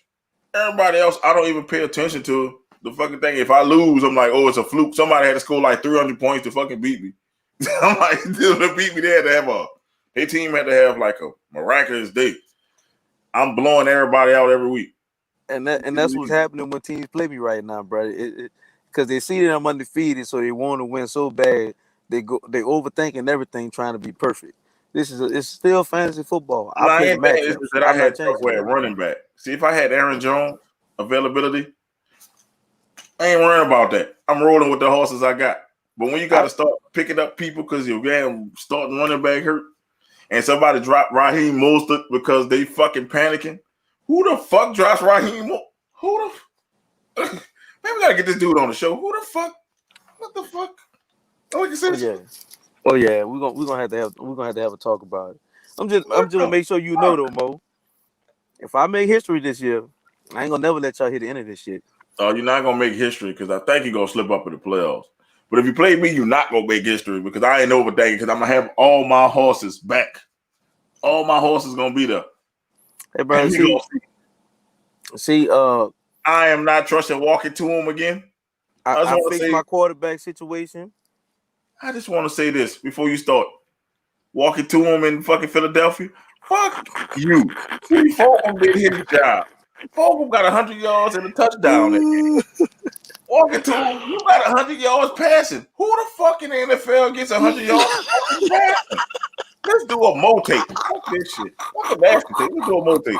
Everybody else, I don't even pay attention to the fucking thing. If I lose, I'm like, oh, it's a fluke. Somebody had to score like 300 points to fucking beat me. I'm like, to beat me, their team had to have like a miraculous day. I'm blowing everybody out every week. And that's what's happening when teams play me right now, bro. Because they see that I'm undefeated, so they want to win so bad. They overthinking everything, trying to be perfect. It's still fantasy football. I play the matchups. I had trouble at running back. See, if I had Aaron Jones availability, I ain't worrying about that. I'm rolling with the horses I got. But when you got to start picking up people because your damn starting running back hurt, and somebody dropped Raheem Mostert because they fucking panicking, who the fuck drops Raheem? Who the? Man, we gotta get this dude on the show. Who the fuck? What the fuck? Oh yeah, we're gonna have to have a talk about it. I'm just gonna make sure you know though, Mo. If I make history this year, I ain't gonna never let y'all hit the end of this shit. Oh, you're not gonna make history because I think you're gonna slip up in the playoffs. But if you play me, you're not gonna make history because I ain't overthinking because I'm gonna have all my horses back. All my horses gonna be there. Hey, bro, see, I am not trusting walking to him again. I fixed my quarterback situation. I just want to say this before you start walking to him in fucking Philadelphia. Fuck you. See, Fulgham did his job. Fulgham got 100 yards and a touchdown. Walking to him, you got 100 yards passing. Who the fuck in the NFL gets 100 yards passing? Let's do a mo tape. Fuck this shit. Fuck a basket tape. Let's do a mo tape.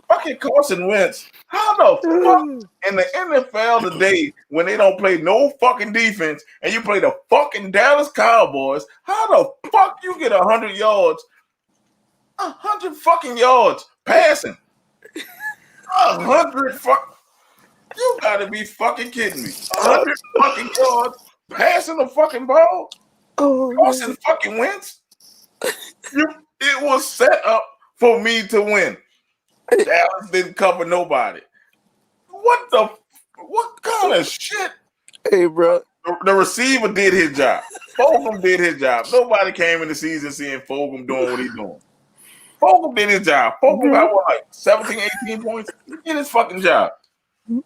Fucking Carson Wentz. How the fuck in the NFL today when they don't play no fucking defense and you play the fucking Dallas Cowboys, how the fuck you get 100 yards? 100 fucking yards passing. 100 fuck. You gotta be fucking kidding me. 100 fucking yards passing the fucking ball? Carson fucking Wentz? It was set up for me to win. Dallas didn't cover nobody. What kind of shit? Hey, bro. The receiver did his job. Fulgham did his job. Nobody came in the season seeing Fulgham doing what he's doing. Fulgham did his job. Fulgham got what, like 17, 18 points? He did his fucking job. The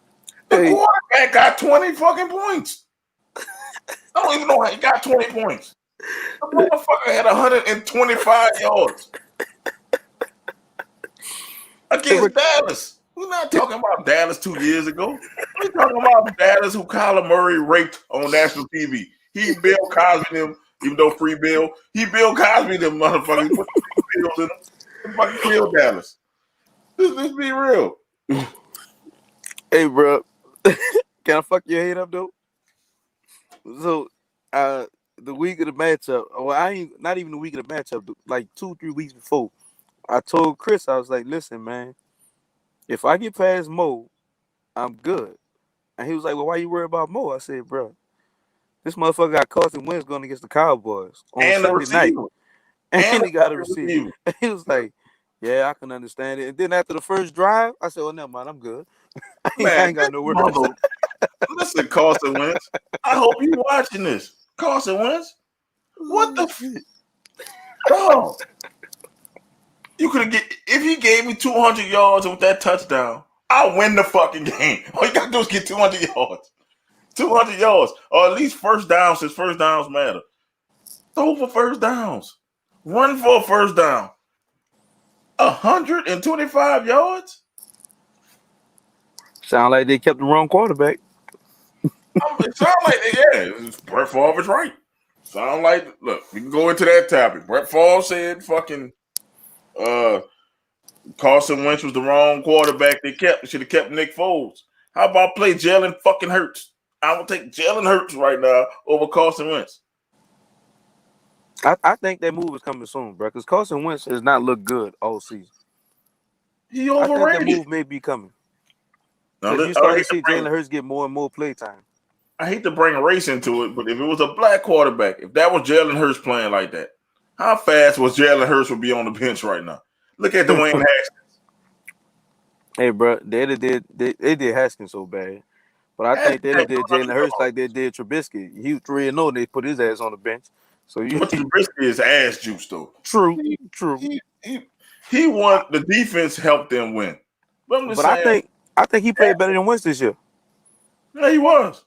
quarterback got 20 fucking points. I don't even know how he got 20 points. The motherfucker had 125 yards against Dallas. We're not talking about Dallas 2 years ago. We're talking about Dallas who Kyler Murray raped on national TV. He Bill Cosby them, even though free Bill, he Bill Cosby them motherfuckers. Put bills in them. They fucking killed Dallas. Let's be real. Hey, bro. Can I fuck your head up though? So, the week of the matchup, well, I ain't not even the week of the matchup. Like 2-3 weeks before, I told Chris, I was like, "Listen, man, if I get past Mo, I'm good." And he was like, "Well, why you worry about Mo?" I said, "Bro, this motherfucker got Carson Wentz going against the Cowboys on And Sunday night, and he got a receiver." receiver. And he was like, "Yeah, I can understand it." And then after the first drive, I said, "Oh, never mind, I'm good. I ain't got no worries." Listen, Carson Wentz. I hope you watching this. Carson Wentz. What the dog? You could have get if he gave me 200 yards with that touchdown, I'll win the fucking game. All you gotta do is get 200 yards. 200 yards. Or at least first downs, since first downs matter. Throw for first downs. Run for a first down. 125 yards? Sound like they kept the wrong quarterback. It sounds like Brett Favre is right. Sound like, look, we can go into that topic. Brett Favre said fucking Carson Wentz was the wrong quarterback they kept. They should have kept Nick Foles. How about play Jalen fucking Hurts? I will take Jalen Hurts right now over Carson Wentz. I think that move is coming soon, bro, because Carson Wentz has not looked good all season. He I think overrated. that move may be coming. Now, Because you start to see Jalen Hurts get more and more play time. I hate to bring race into it, but if it was a black quarterback, if that was Jalen Hurts playing like that, how fast was Jalen Hurts would be on the bench right now? Look at Dwayne Haskins. Hey, bro, they did Haskins so bad. But I think they did Jalen Hurts like they did Trubisky. He was 3-0 and they put his ass on the bench. So But Trubisky is ass juice though. True. He won. The defense helped them win. But I think he played better than Wentz this year. Yeah, he was.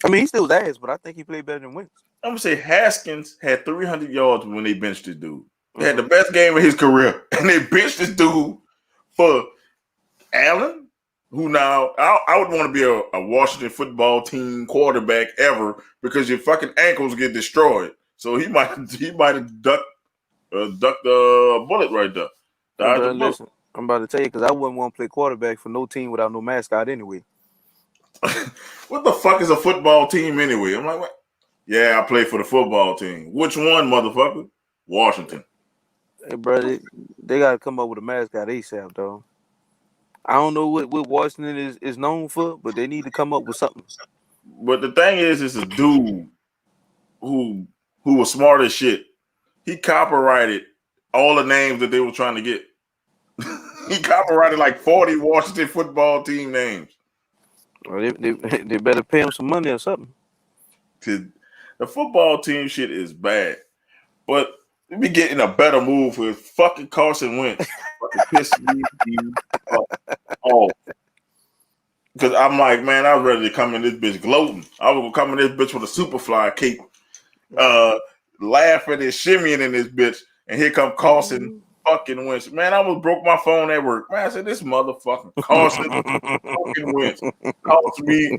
I mean, he still was ass, but I think he played better than Wentz. I'm gonna say Haskins had 300 yards when they benched this dude. He had the best game of his career, and they benched this dude for Allen, who now I would want to be a Washington football team quarterback ever because your fucking ankles get destroyed. So he might have ducked the bullet right there. Listen, I'm about to tell you because I wouldn't want to play quarterback for no team without no mascot anyway. What the fuck is a football team anyway? I'm like, what? Yeah, I play for the football team. Which one, motherfucker? Washington. Hey, bro, they got to come up with a mascot ASAP, though. I don't know what Washington is known for, but they need to come up with something. But the thing is, it's a dude who was smart as shit. He copyrighted all the names that they were trying to get. He copyrighted like 40 Washington football team names. Well, they better pay him some money or something. The football team shit is bad. But let me get in a better mood for fucking Carson Wentz. Fucking piss me off. Because I'm like, man, I was ready to come in this bitch gloating. I was going to come in this bitch with a Superfly cape, laughing and shimmying in this bitch. And here come Carson fucking Wentz. Man, I almost broke my phone at work. Man, I said, this motherfucking Carson fucking Wentz cost me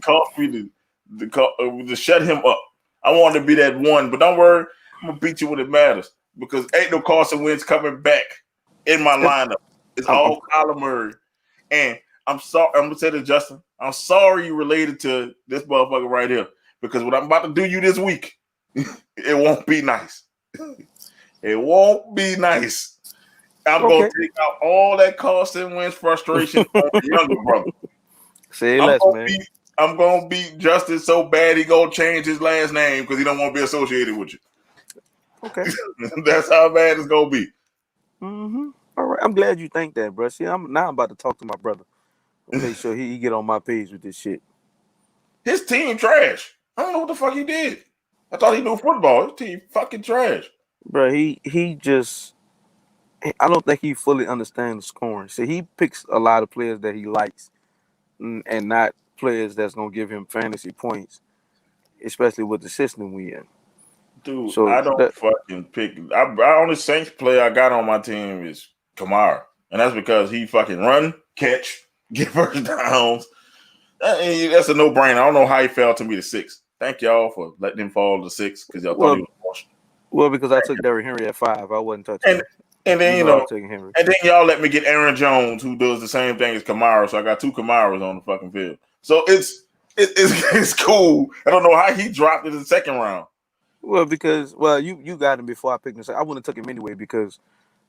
to shut him up. I wanted to be that one, but don't worry, I'm going to beat you when it matters. Because ain't no Carson Wentz coming back in my lineup. It's all Kyler Murray. And I'm sorry, I'm going to say to Justin, I'm sorry you related to this motherfucker right here. Because what I'm about to do you this week, it won't be nice. It won't be nice. I'm going to take out all that Carson Wentz frustration on the younger brother. Say less, man. I'm going to beat Justin so bad he going to change his last name because he don't want to be associated with you. Okay. That's how bad it's going to be. Mm-hmm. All right, I'm glad you think that, bro. See, I'm about to talk to my brother. I'll make sure he get on my page with this shit. His team trash. I don't know what the fuck he did. I thought he knew football. His team fucking trash. Bro, he just I don't think he fully understands scoring. See, he picks a lot of players that he likes, and not players that's gonna give him fantasy points, especially with the system we in. Dude, So I don't that fucking pick. I only Saints player I got on my team is Kamara, and that's because he fucking run, catch, get first downs. That's a no brainer. I don't know how he fell to me to 6. Thank y'all for letting him fall to 6 because y'all thought he well, was washed. because I took Derrick Henry at 5, I wasn't touching And him. and then You know I was taking Henry. and then y'all let me get Aaron Jones, who does the same thing as Kamara. So I got 2 Kamaras on the fucking field. So it's it's cool. I don't know how he dropped it in the second round. Well, because you got him before I picked him. So I wouldn't have took him anyway because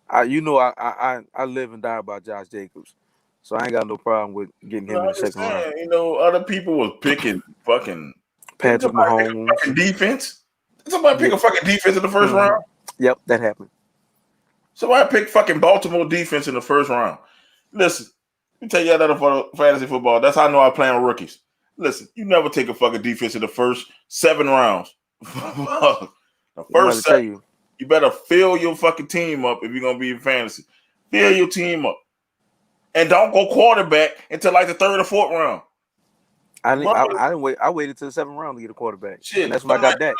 I live and die by Josh Jacobs, so I ain't got no problem with getting You know, him in I'm the just second round. saying, other people was picking fucking. Did Patrick somebody pick a Mahomes. fucking defense? Did somebody pick Yeah. a fucking defense in the first round? Mm-hmm. Yep, that happened. Somebody picked fucking Baltimore defense in the first round. Listen, let me tell you that for fantasy football. That's how I know I'm playing rookies. Listen, you never take a fucking defense in the first 7 rounds. The I'm about to first tell 7, you. you better fill your fucking team up if you're gonna be in fantasy. Fill your team up. And don't go quarterback until like the 3rd or 4th round. I didn't wait. I waited till the 7th round to get a quarterback, and Shit, that's when I got Dak.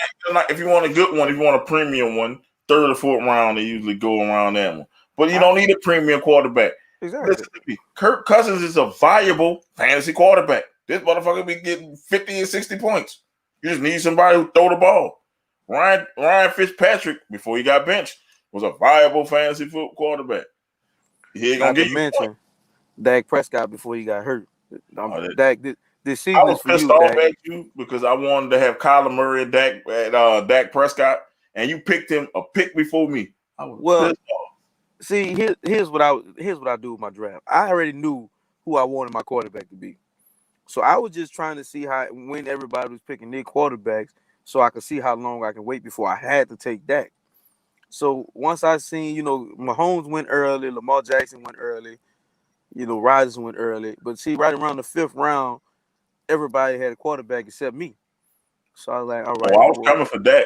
if you want a good one, if you want a premium one, 3rd or 4th round, they usually go around that one. But you don't need a premium quarterback. Exactly. Listen to me. Kirk Cousins is a viable fantasy quarterback. This motherfucker be getting 50 and 60 points. You just need somebody who throw the ball. Ryan Fitzpatrick, before he got benched, was a viable fantasy quarterback. He ain't gonna Not to get you points. mention Dak Prescott before he got hurt. Oh, Dak, this I season was is for pissed you, off Dak. at you because I wanted to have Kyler Murray and Dak Prescott, and you picked him a pick before me. I was Well, pissed off. see, here's what I do with my draft. I already knew who I wanted my quarterback to be, so I was just trying to see how when everybody was picking their quarterbacks, so I could see how long I can wait before I had to take Dak. So once I seen, Mahomes went early, Lamar Jackson went early, Rodgers went early, but see, right around the 5th round, everybody had a quarterback except me. So I was like, all Oh, right, I was coming for Dak.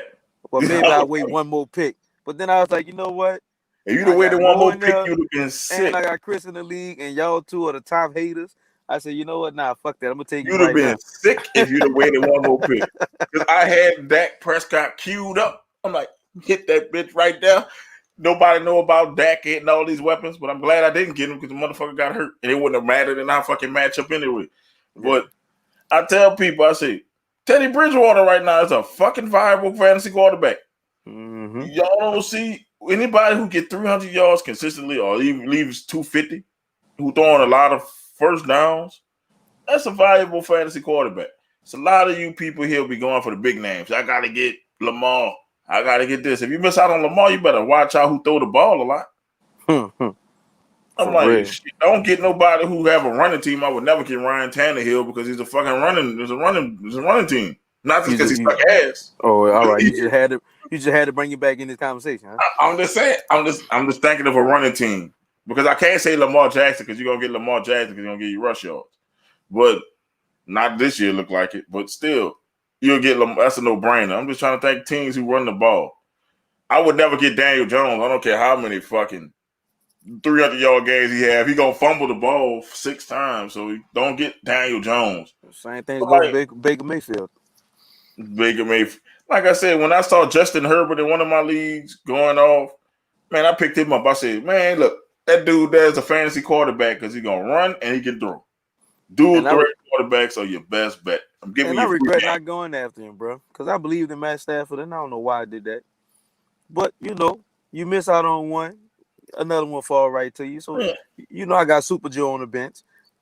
maybe I'll wait one more pick. But then I was like, you know what? If you'd have I waited got one Mo more in pick, there, you'd have been and sick. I got Chris in the league, and y'all two are the top haters. I said, you know what? Nah, fuck that. I'm gonna take him You'd have right been now. sick if you'd have waited one more pick. Because I had Dak Prescott queued up. I'm like, hit that bitch right there. Nobody know about Dak hitting all these weapons, but I'm glad I didn't get him because the motherfucker got hurt. And it wouldn't have mattered in our fucking matchup anyway. Yeah. But I tell people, I say, Teddy Bridgewater right now is a fucking viable fantasy quarterback. Mm-hmm. Y'all don't see anybody who get 300 yards consistently or even leaves 250, who throwing a lot of first downs. That's a valuable fantasy quarterback. It's a lot of you people here will be going for the big names. I got to get Lamar. I got to get this. If you miss out on Lamar, you better watch out who throw the ball a lot. I'm For like, real. shit, don't get nobody who have a running team. I would never get Ryan Tannehill because he's a fucking running. There's a running team. Not just because he's suck ass. Oh, all right. You just had to bring you back in this conversation, huh? I'm just saying. I'm just thinking of a running team because I can't say Lamar Jackson because you're gonna get Lamar Jackson because he's gonna give you rush yards. But not this year, look like it. But still, you'll get Lamar. That's a no brainer. I'm just trying to think teams who run the ball. I would never get Daniel Jones. I don't care how many fucking 300-yard games he have. He gonna fumble the ball 6 times. So don't get Daniel Jones. Same thing But goes like for Baker Mayfield. Baker Mayfield. Like I said, when I saw Justin Herbert in one of my leagues going off, man, I picked him up. I said, man, look, that dude there's a fantasy quarterback because he's gonna run and he can throw. Dual And I threat quarterbacks are your best bet. I'm giving you free regret game. not going after him, bro, because I believed in Matt Stafford, and I don't know why I did that. But you miss out on one, another one fall right to you. So Yeah. I got Super Joe on the bench,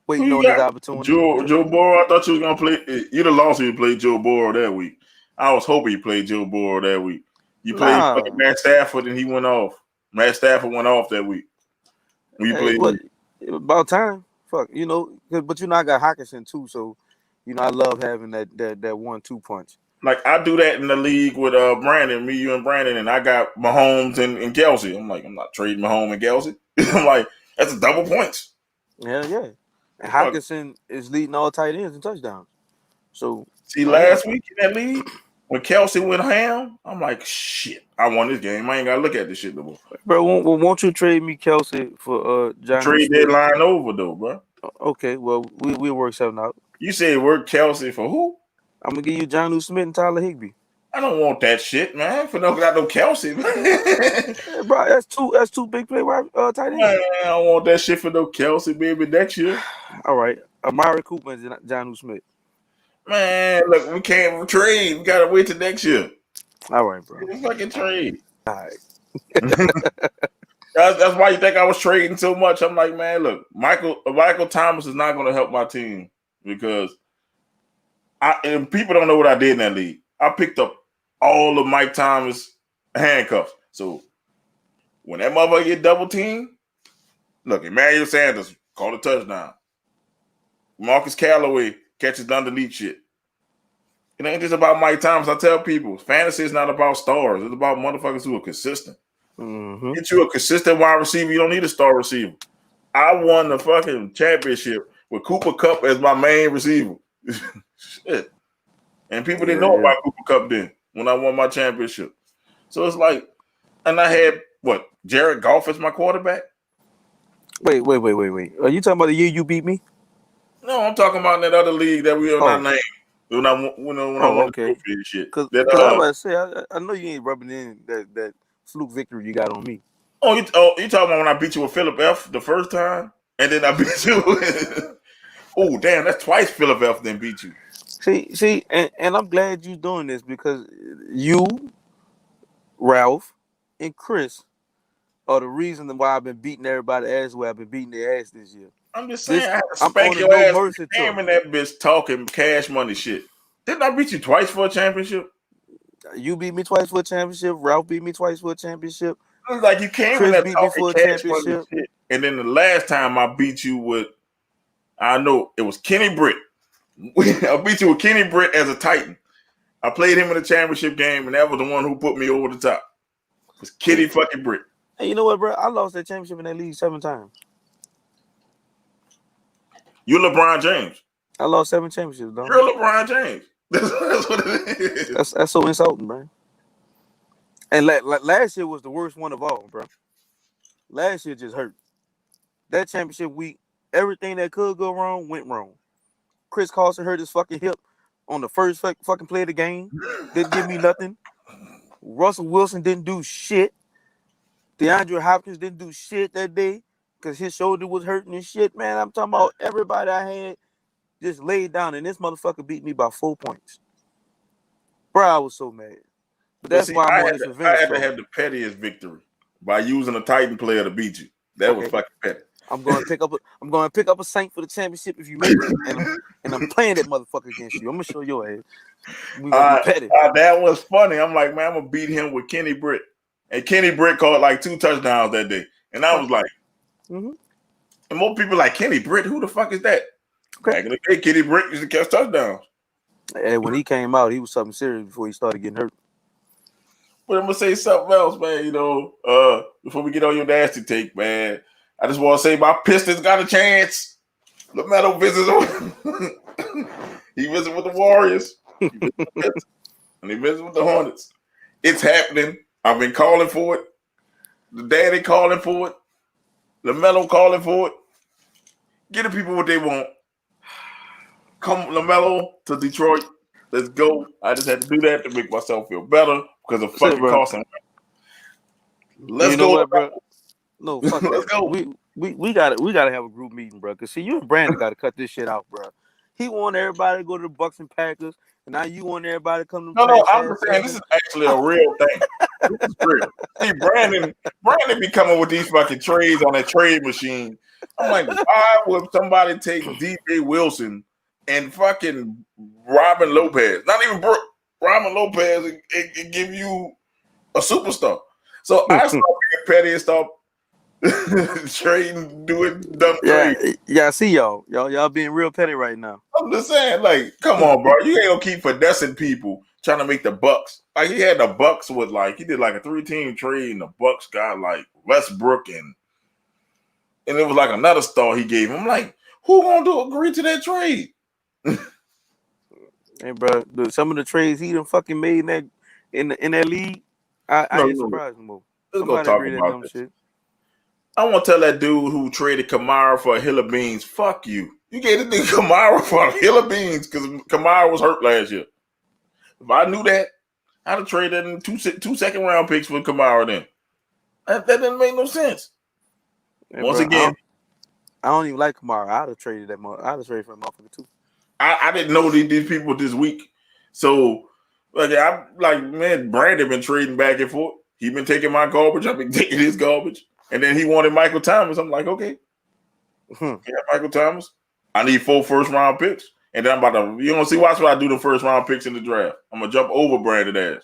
Who waiting you on his got? opportunity. Joe Burrow. I thought you was gonna play. You'd have lost if you played Joe Burrow that week. I was hoping you played Joe Burrow that week. You played fucking Nah, Matt Stafford and he went off. Matt Stafford went off that week. When you hey, played but about time. Fuck, but I got Hawkinson too, so I love having that 1-2 punch. Like I do that in the league with Brandon, me, you, and Brandon, and I got Mahomes and Kelsey. I'm like, I'm not trading Mahomes and Kelsey. I'm like, that's a double points. Hell yeah. And Fuck. Hawkinson is leading all tight ends in touchdowns. So See, I ain't last week in that league, when Kelsey went ham, I'm like, shit, I won this game. I ain't gotta look at this shit no more. bro, won't you trade me Kelsey for John Trade Smith? deadline over though, bro. Okay, well we'll work something out. You said work Kelsey for who? I'm gonna give you John Smith and Tyler Higbee. I don't want that shit, man. For no got no Kelsey, man. Yeah, bro, that's two big play tight ends. Man, I don't want that shit for no Kelsey, baby. Next year. All right, Amari Cooper and John Smith. Man, look, we can't trade. We gotta wait till next year. All right, bro. Fucking trade. All right. That's why you think I was trading so much. I'm like, man, look, Michael Thomas is not going to help my team because and people don't know what I did in that league. I picked up all of Mike Thomas handcuffs. So when that motherfucker get double teamed, look, Emmanuel Sanders caught a touchdown. Marcus Callaway catches the underneath shit. It ain't just about Mike Thomas. I tell people, fantasy is not about stars. It's about motherfuckers who are consistent. Mm-hmm. Get you a consistent wide receiver. You don't need a star receiver. I won the fucking championship with Cooper Kupp as my main receiver. Shit. And people didn't know about Cooper Kupp then when I won my championship. So it's like, and I had what? Jared Goff as my quarterback? Wait. Are you talking about the year you beat me? No, I'm talking about in that other league that we are not named. When I won the trophy and shit. Because I was about to say, I know you ain't rubbing in that fluke victory you got on me. You talking about when I beat you with Philip F the first time, and then I beat you with oh damn, that's twice Philip F then beat you. See, and I'm glad you're doing this because you, Ralph, and Chris are the reason why I've been beating everybody's ass where I've been beating their ass this year. I'm just saying, I had to spank your ass for damn that bitch talking cash money shit. Didn't I beat you twice for a championship? You beat me twice for a championship. Ralph beat me twice for a championship. It was like you came Chris in that beat talking me for a cash championship. money shit. And then the last time I beat you with, I know it was Kenny Britt. I beat you with Kenny Britt as a Titan. I played him in the championship game, and that was the one who put me over the top. It was Kenny fucking Britt. Hey, you know what, bro? I lost that championship in that league 7 times. You're LeBron James. I lost 7 championships, though. You're LeBron James. That's what it is. That's so insulting, man. And last year was the worst one of all, bro. Last year just hurt. That championship week, everything that could go wrong went wrong. Chris Carson hurt his fucking hip on the first fucking play of the game. Didn't give me nothing. Russell Wilson didn't do shit. DeAndre Hopkins didn't do shit that day because his shoulder was hurting and shit. Man, I'm talking about everybody I had just laid down, and this motherfucker beat me by 4 points. Bro, I was so mad. But that's why I'm on this revenge. I had to have the pettiest victory by using a Titan player to beat you. That was fucking petty. I'm going to pick up a Saint for the championship if you make it, and I'm playing that motherfucker against you. I'm gonna show your ass. We gonna be petty. That was funny. I'm like, man, I'm gonna beat him with Kenny Britt, and Kenny Britt caught like 2 touchdowns that day, and I was like, and more people like Kenny Britt. Who the fuck is that? Back in the day, Kenny Britt used to catch touchdowns. And when he came out, he was something serious before he started getting hurt. But I'm gonna say something else, man. You know, before we get on your nasty take, man, I just want to say my Pistons got a chance. LaMelo visits. He visits with the Warriors. And he visits with the Hornets. It's happening. I've been calling for it. The daddy calling for it. LaMelo calling for it. Get the people what they want. Come LaMelo to Detroit. Let's go. I just had to do that to make myself feel better because of fucking costing. Let's go, what, bro. No, fuck Let's that. go. We gotta have a group meeting, bro. Cause see, you and Brandon gotta cut this shit out, bro. He want everybody to go to the Bucks and Packers, and now you want everybody to come to. No, I'm just saying this is actually a real thing. This is real. See, Brandon be coming with these fucking trades on that trade machine. I'm like, why would somebody take DJ Wilson and fucking Robin Lopez, not even Brooke, Robin Lopez, and give you a superstar? So I start being petty and start trading, doing dumb trades. Yeah, I see y'all being real petty right now. I'm just saying, like, come on, bro. You ain't gonna keep finessing people trying to make the Bucks. Like he had the Bucks with he did like a 3-team trade, and the Bucks got like Westbrook and it was like another star he gave him. I'm like, who gonna agree to that trade? Hey, bro, some of the trades he done fucking made in that league, I ain't surprised no more. Let's go talk about this. Shit. I want to tell that dude who traded Kamara for a hill of beans, fuck you. You gave the nigga Kamara for a hill of beans because Kamara was hurt last year. If I knew that, I'd have traded in two second-round picks for Kamara then. That didn't make no sense. Hey, Once bro, again, I don't even like Kamara. I'd have traded that motherfucker. I'd have traded for that motherfucker too. I didn't know these people this week. So, man, Brandon been trading back and forth. He been taking my garbage. I've been taking his garbage. And then he wanted Michael Thomas. I'm like, okay. Yeah, Michael Thomas. I need 4 first-round picks. And then I'm about to, watch what I do the first-round picks in the draft. I'm going to jump over Brandon ass.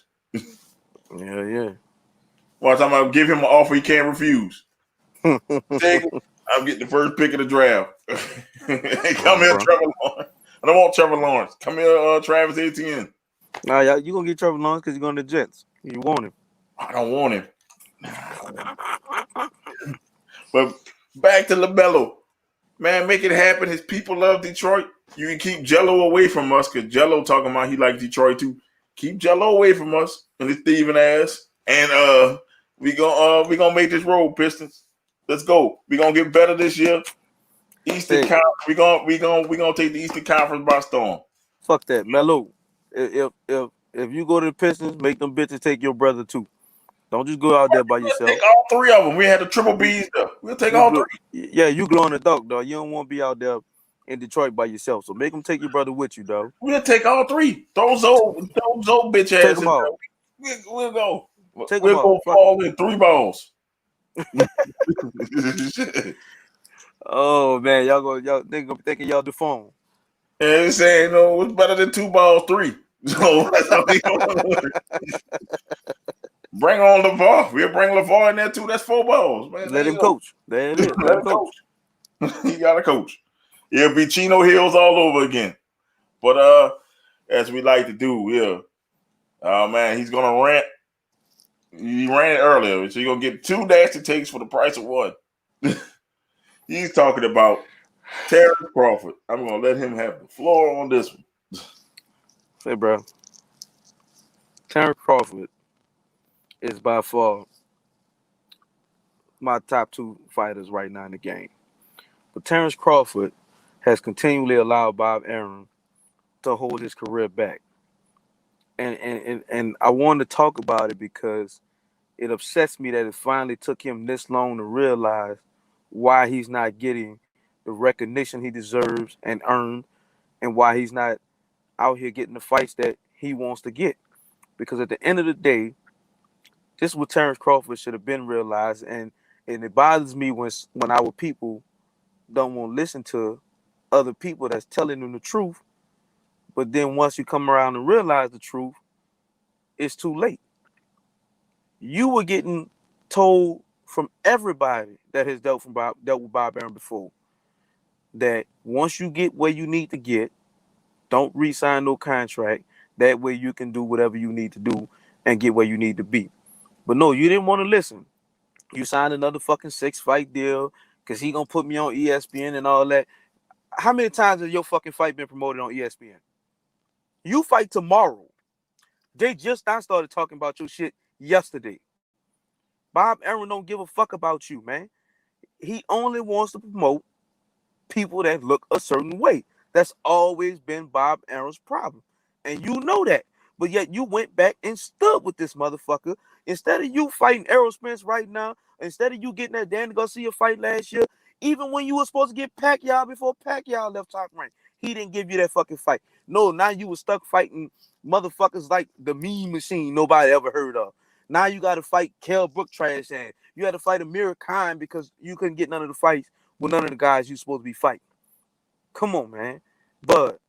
Yeah. Watch, I'm going to give him an offer he can't refuse. I'm getting the first pick of the draft. Come here, Trevor Lawrence. I don't want Trevor Lawrence. Come here, Travis Etienne. Nah, you going to get Trevor Lawrence because you're going to the Jets. You want him. I don't want him. But back to LaMelo. Man, make it happen. His people love Detroit. You can keep Jello away from us because Jello talking about he likes Detroit too. Keep Jello away from us and his thieving ass. And we gonna make this road, Pistons. Let's go. We gonna get better this year. Eastern Conference. We gonna take the Eastern Conference by storm. Fuck that, Melo. If you go to the Pistons, make them bitches take your brother too. Don't just go out there by yourself. Take all 3 of them. We had the triple B's there. We'll take all 3. Yeah, you glow in the dark, dog. You don't want to be out there in Detroit by yourself. So make them take your brother with you, dog. We'll take all 3. Those old bitch ass. Take them all. We'll go. We'll go fall in 3 balls. Oh man, y'all thinking y'all the phone. And he's saying, no, it's better than 2 balls, 3. So that's how we bring on LeVar. We'll bring LeVar in there too. That's 4 balls, man. Let him coach. There it is. Let him coach. He got a coach. It'll be Chino Hills all over again. But as we like to do, yeah. Oh man, he's gonna rant. He ran it earlier, so you're gonna get 2 nasty takes for the price of 1. He's talking about Terrence Crawford. I'm gonna let him have the floor on this one. Hey, bro. Terrence Crawford is by far my top 2 fighters right now in the game. But Terrence Crawford has continually allowed Bob Arum to hold his career back. And I wanted to talk about it because it upsets me that it finally took him this long to realize why he's not getting the recognition he deserves and earned, and why he's not out here getting the fights that he wants to get. Because at the end of the day, this is what Terrence Crawford should have been realized, and it bothers me when our people don't want to listen to other people that's telling them the truth. But then once you come around and realize the truth, it's too late. You were getting told from everybody that has dealt with Bob Arum before that once you get where you need to get, don't re-sign no contract. That way you can do whatever you need to do and get where you need to be. But no, you didn't want to listen. You signed another fucking 6-fight deal because he gonna put me on ESPN and all that. How many times has your fucking fight been promoted on ESPN? You fight tomorrow. They just not started talking about your shit yesterday. Bob Arum don't give a fuck about you, man. He only wants to promote people that look a certain way. That's always been Bob Arum's problem. And you know that. But yet you went back and stood with this motherfucker. Instead of you fighting Errol Spence right now, instead of you getting that Danny Garcia fight last year, even when you were supposed to get Pacquiao before Pacquiao left Top Rank, he didn't give you that fucking fight. No, now you were stuck fighting motherfuckers like the Mean Machine nobody ever heard of. Now you got to fight Kell Brook trash ass. You had to fight Amir Khan because you couldn't get none of the fights with none of the guys you supposed to be fighting. Come on, man. But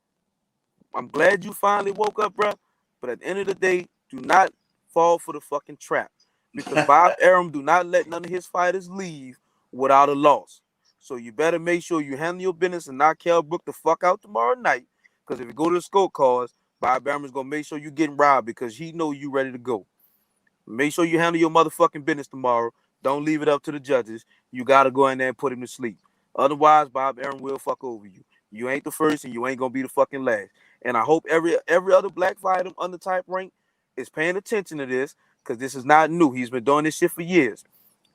I'm glad you finally woke up, bro. But at the end of the day, do not fall for the fucking trap. Because Bob Arum do not let none of his fighters leave without a loss. So you better make sure you handle your business and knock Kell Brook the fuck out tomorrow night. Because if you go to the scorecards, Bob Arum is gonna make sure you getting robbed because he know you ready to go. Make sure you handle your motherfucking business tomorrow. Don't leave it up to the judges. You gotta go in there and put him to sleep. Otherwise, Bob Arum will fuck over you. You ain't the first, and you ain't gonna be the fucking last. And I hope every other black fighter under type rank is paying attention to this, because this is not new. He's been doing this shit for years.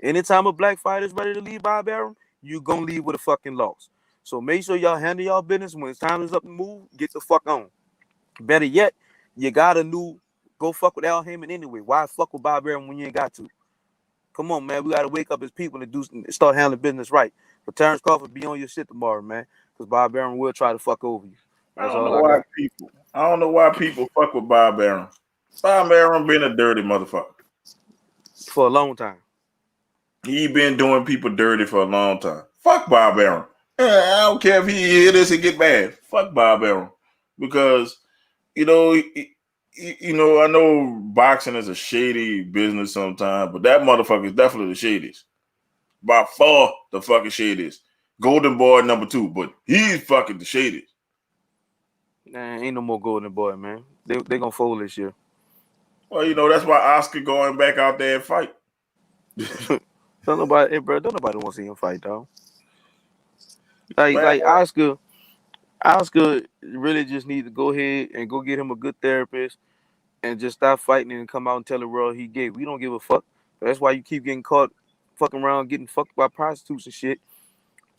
Anytime a black fighter is ready to leave Bob Arum, you gonna leave with a fucking loss. So make sure y'all handle y'all business. When it's time is up to move, get the fuck on. Better yet, you gotta go fuck with Al Heyman anyway. Why fuck with Bob Arum when you ain't got to? Come on, man. We gotta wake up as people and start handling business right. But Terrence Crawford, be on your shit tomorrow, man. Because Bob Arum will try to fuck over you. That's all I got. I don't know why people fuck with Bob Arum. Bob Arum been a dirty motherfucker for a long time. He been doing people dirty for a long time. Fuck Bob Arum. I don't care if he hear this and get mad. Fuck Bob Arum, because I know boxing is a shady business sometimes, but that motherfucker is definitely the shadiest. By far the fucking shadiest. Golden Boy number 2, but he's fucking the shadiest. Man, ain't no more Golden Boy, man. They gonna fold this year. Well, that's why Oscar going back out there and fight. Don't nobody want to see him fight, dog. Like Oscar really just need to go ahead and go get him a good therapist and just stop fighting and come out and tell the world he gay. We don't give a fuck. That's why you keep getting caught fucking around getting fucked by prostitutes and shit,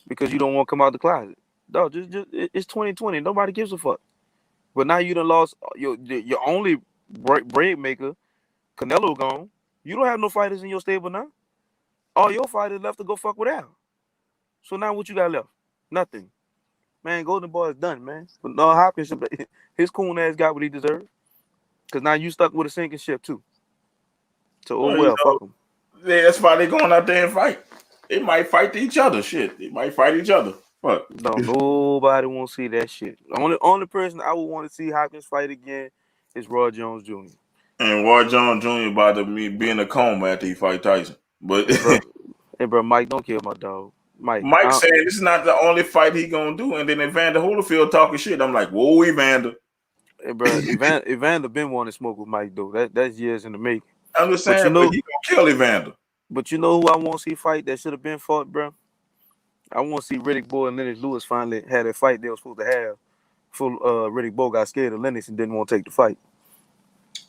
because you don't want to come out the closet. Dog, just it's 2020. Nobody gives a fuck. But now you done lost your only bread maker, Canelo gone. You don't have no fighters in your stable now. All your fighters left to go fuck with Al. So now what you got left? Nothing. Man, Golden Boy is done, man. But no, Hopkins, his coon ass got what he deserved. Because now you stuck with a sinking ship, too. So, fuck him. Yeah, that's why they going out there and fight. They might fight each other. Shit. They might fight each other. Fuck. No, nobody want to see that shit. The only person I would want to see Hopkins fight again is Roy Jones Jr. And Roy Jones Jr. about to be in a coma after he fight Tyson. But hey, bro, Mike, don't kill my dog. Mike saying this is not the only fight he gonna do, and then Evander Holyfield talking shit. I'm like, whoa, Evander. Hey, bro, Evander been wanting to smoke with Mike though. That's years in the making. I'm just saying, but he gonna kill Evander. But you know who I want to see fight that should have been fought, bro? I want to see Riddick Bowe and Lennox Lewis finally had a fight they were supposed to have. Riddick Bowe got scared of Lennox and didn't want to take the fight.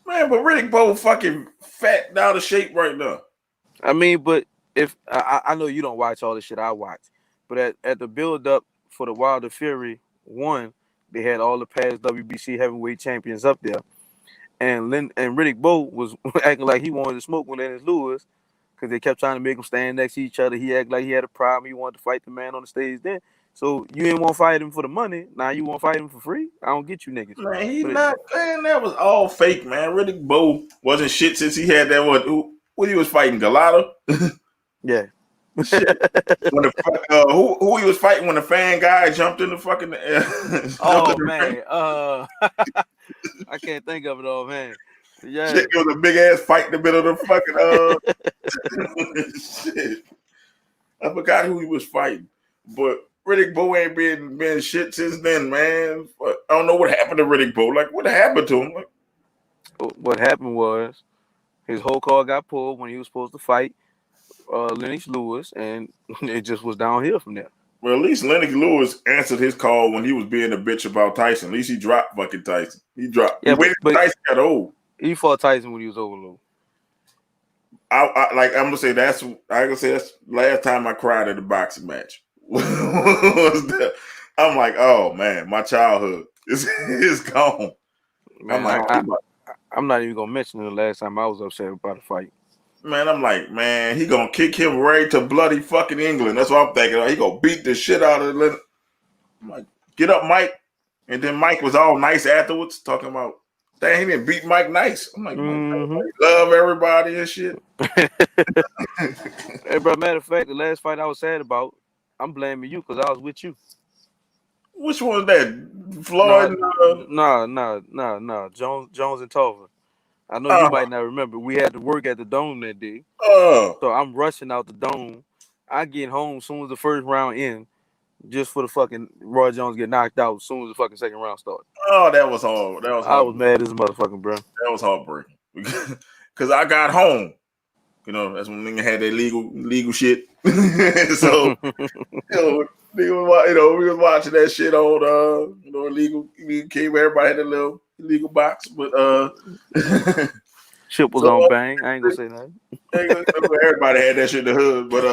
Man, but Riddick Bowe fucking fat out of shape right now. I mean, but if I know you don't watch all the shit I watch, but at the build up for the Wilder Fury 1, they had all the past WBC heavyweight champions up there, and Riddick Bowe was acting like he wanted to smoke with Lennox Lewis because they kept trying to make him stand next to each other. He acted like he had a problem. He wanted to fight the man on the stage then. So you didn't want to fight him for the money. Now you want to fight him for free? I don't get you niggas. Man, that was all fake, man. Riddick Bowe wasn't shit since he had that what he was fighting, Galata? Yeah. Shit. When who he was fighting when the fan guy jumped in the fucking oh man. I can't think of it all, man. Yeah. Shit, it was a big ass fight in the middle of the fucking shit. I forgot who he was fighting. But Riddick Bowe ain't been shit since then, man. I don't know what happened to Riddick Bowe. Like, what happened to him? What happened was his whole card got pulled when he was supposed to fight Lennox Lewis, and it just was downhill from there. Well, at least Lennox Lewis answered his call when he was being a bitch about Tyson. At least he dropped fucking Tyson. He dropped. Yeah, but Tyson got old. He fought Tyson when he was over low. I'm gonna say that's last time I cried at a boxing match. I'm like, oh man, my childhood is gone. Man, I'm not even gonna mention the last time I was upset about a fight. Man, I'm like, man, he gonna kick him right to bloody fucking England. That's what I'm thinking. He gonna beat the shit out of Lennox. I'm like, get up, Mike. And then Mike was all nice afterwards, talking about, dang, he didn't beat Mike nice. I'm like, Mike, love everybody and shit. Hey, bro, matter of fact, the last fight I was sad about, I'm blaming you because I was with you. Which one was that? Floyd? No. Jones and Tulsa. I know you might not remember. We had to work at the Dome that day. So I'm rushing out the Dome. I get home as soon as the first round ends. just for the fucking Roy Jones get knocked out as soon as the fucking second round started. Oh, that was hard. That was I was hard. mad as a motherfucking bro. That was heartbreaking because I got home. You know, that's when nigga had that legal shit. So we was watching that shit on illegal cable. Everybody had a little illegal box, but Shit was so on bang. I ain't gonna say nothing. everybody had that shit in the hood. But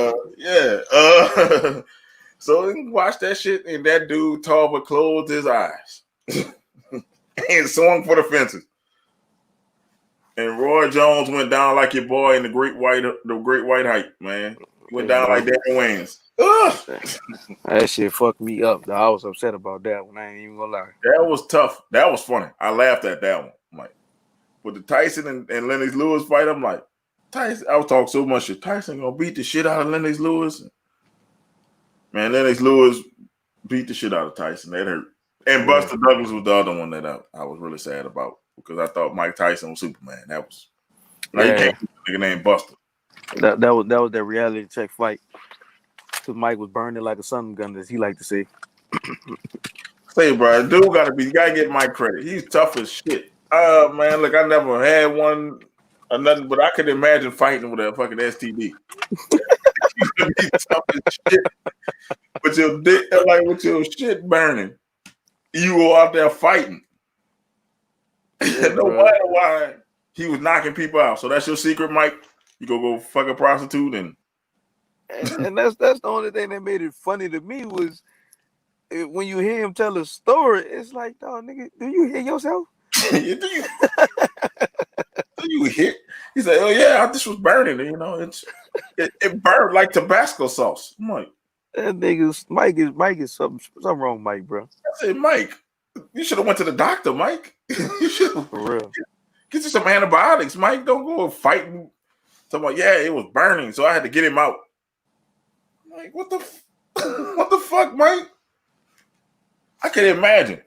so we watched that shit, and that dude Tarver closed his eyes and swung for the fences. And Roy Jones went down like your boy in the great white height, man. He went down like Damon Wayans. That shit fucked me up. Though. I was upset about that one. I ain't even gonna lie. That was tough. That was funny. I laughed at that one. I'm like, with the Tyson and Lennox Lewis fight, I'm like, Tyson. I was talking so much shit. Tyson gonna beat the shit out of Lennox Lewis. Man, Lennox Lewis beat the shit out of Tyson. That hurt. And Buster Douglas was the other one that I was really sad about because I thought Mike Tyson was Superman. That was you can't beat a nigga named Buster. That was that reality check fight. Because Mike was burning like a sun gun, as he like to say. Say, bro, dude you gotta get Mike credit. He's tough as shit. Man, look, I never had one or nothing, but I could imagine fighting with a fucking STD. You could be tough as shit. With your dick, like with your shit burning. You go out there fighting. Yeah, no matter why he was knocking people out. So that's your secret, Mike. You go fuck a prostitute and that's the only thing that made it funny to me was when you hear him tell a story, it's like, oh nigga, do you hear yourself? do you hear? He said, oh yeah, this was burning. You know, it burned like Tabasco sauce. I'm like, that nigga Mike is something wrong, Mike, bro. I said, Mike, you should have went to the doctor, Mike. You should for real. Get you some antibiotics, Mike. Don't go fighting. So I'm like, yeah, it was burning, so I had to get him out. I'm like, what the fuck, Mike? I can imagine.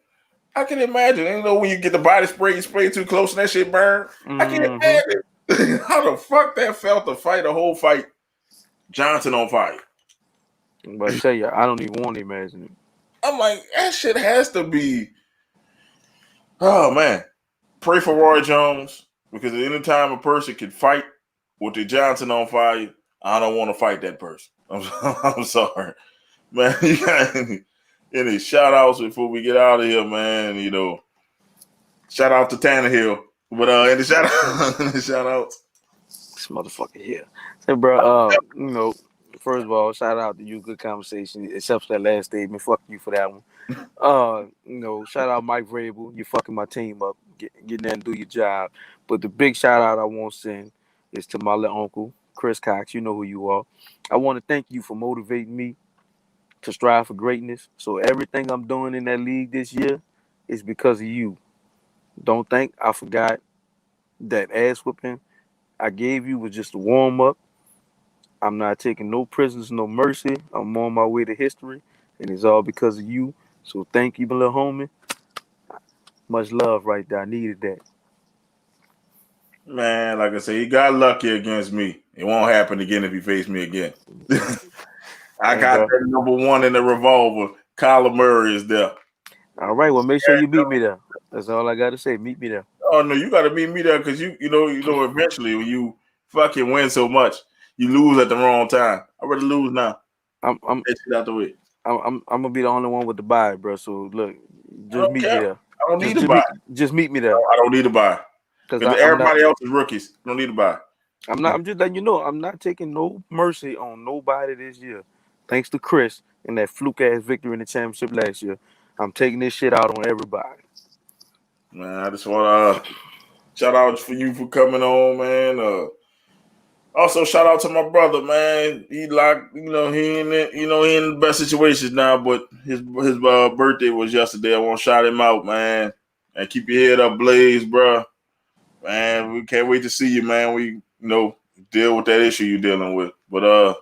You know, when you get the body spray, you spray too close and that shit burn. I can imagine how the fuck that felt to fight a whole fight. Johnson on fire. But I tell you, I don't even want to imagine it. I'm like, that shit has to be. Oh man, pray for Roy Jones because at any time a person can fight with the Johnson on fire, I don't want to fight that person. I'm sorry, man. You got any shout outs before we get out of here, man? You know, shout out to Tannehill, but any shout outs. This motherfucker here. Say, bro, you know, first of all, shout out to you. Good conversation, except for that last statement. Fuck you for that one. You know, shout out Mike Vrabel. You fucking my team up. Get there and do your job. But the big shout out I want to send is to my little uncle, Chris Cox. You know who you are. I want to thank you for motivating me to strive for greatness. So everything I'm doing in that league this year is because of you. Don't think I forgot that ass whooping I gave you was just a warm up. I'm not taking no prisoners, no mercy. I'm on my way to history, and it's all because of you. So thank you, my little homie. Much love right there. I needed that. Man, like I said, he got lucky against me. It won't happen again if he face me again. I got that number one in the revolver. Kyler Murray is there. All right, well, make sure you meet me there. That's all I got to say. Meet me there. Oh no, you got to meet me there because you know. Eventually, when you fucking win so much, you lose at the wrong time. I rather lose now. I'm get you out the way. I'm gonna be the only one with the buy, bro. So look, just meet me there. I don't need to buy. Just meet me there. I don't need to buy because everybody else is rookies. I don't need to buy. I'm just letting you know. I'm not taking no mercy on nobody this year. Thanks to Chris and that fluke ass victory in the championship last year. I'm taking this shit out on everybody. Man, I just want to shout out for you for coming on, man. Also, shout out to my brother, man. He like, he in the best situations now, but his birthday was yesterday. I want to shout him out, man. And keep your head up, Blaze, bro. Man, we can't wait to see you, man. We, deal with that issue you're dealing with. But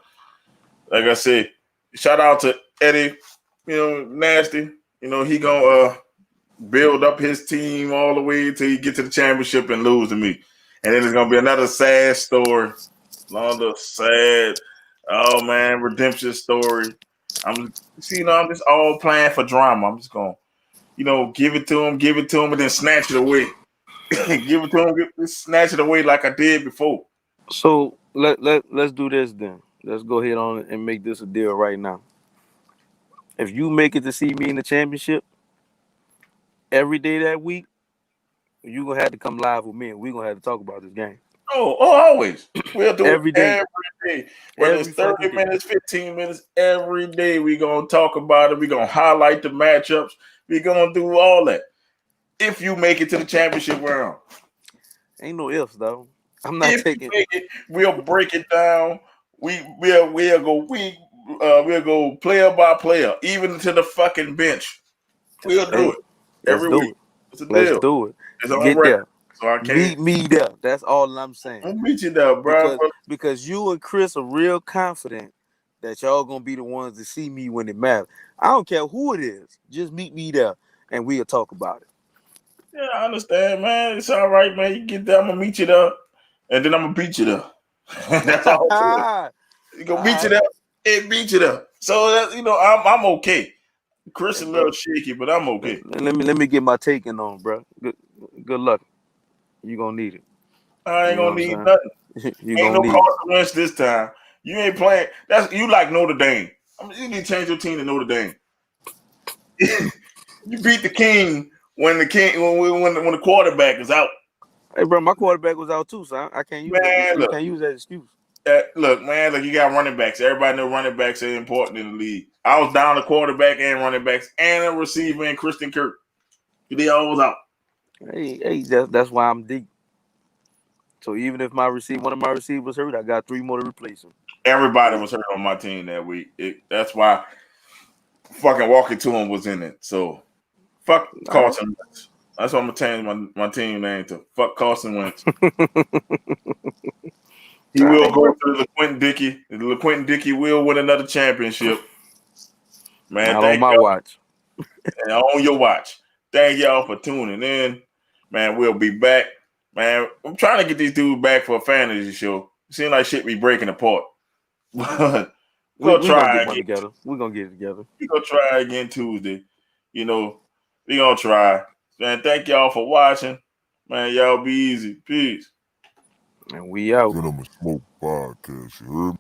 like I said, shout out to Eddie, Nasty. He gonna build up his team all the way till he get to the championship and lose to me. And then it's gonna be another sad story. Another sad, redemption story. I'm just all playing for drama. I'm just gonna, give it to him, and then snatch it away. Give it to him, snatch it away like I did before. So let's do this then. Let's go ahead on and make this a deal right now. If you make it to see me in the championship every day that week, you gonna have to come live with me, and we gonna have to talk about this game Always. We'll do it every day, every day. Whether it's every 30 fucking day. minutes, 15 minutes, every day we gonna talk about it. We gonna highlight the matchups. We gonna do all that. If you make it to the championship round. Ain't no ifs though. I'm not If you taking. make it, we'll break it down. We'll go player by player, even to the fucking bench. We'll do Hey, it let's every do week. it. It's a Let's deal. do it. It's on Get record, there. so I can't. Meet me there. That's all I'm saying. I'll meet you there, bro. Because you and Chris are real confident that y'all gonna be the ones to see me when it matters. I don't care who it is. Just meet me there, and we'll talk about it. Yeah, I understand, man. It's all right, man. You get there, I'm gonna meet you there, and then I'm gonna beat you there. That's all. All You gonna beat you right. there and beat you there. So that I'm okay. Chris Hey, is a little bro. shaky, but I'm okay. Let me get my taking on, bro. Good luck. You gonna need it. I You ain't know gonna what need I'm nothing. saying? You Ain't gonna no need it. Carson Wentz this time. You ain't playing. That's you like Notre Dame. You need to change your team to Notre Dame. You beat the King when the quarterback is out. Hey, bro, my quarterback was out too, so I can't use it. Man, You look, can't use that excuse. look, man, look, you got running backs. Everybody know running backs are important in the league. I was down a quarterback and running backs and a receiver and Christian Kirk. They all was out. Hey, that's why I'm deep. So even if one of my receivers hurt, I got three more to replace him. Everybody was hurt on my team that week. That's why fucking walking to him was in it. So fuck All right. Carson Wentz. That's what I'm gonna change my team name to. Fuck Carson Wentz. He All will right, go bro. to the LaQuentin Dickey. The LaQuentin Dickey will win another championship. Man, Not on thank my y'all. watch. And on your watch. Thank y'all for tuning in. Man, we'll be back. Man, I'm trying to get these dudes back for a fantasy show. It seems like shit be breaking apart. We'll We gonna try get one again. together. We're gonna get it together. We gonna try again Tuesday. We gonna try. Man, thank y'all for watching. Man, y'all be easy. Peace. And we out. Venom and Smoke podcast, you heard me?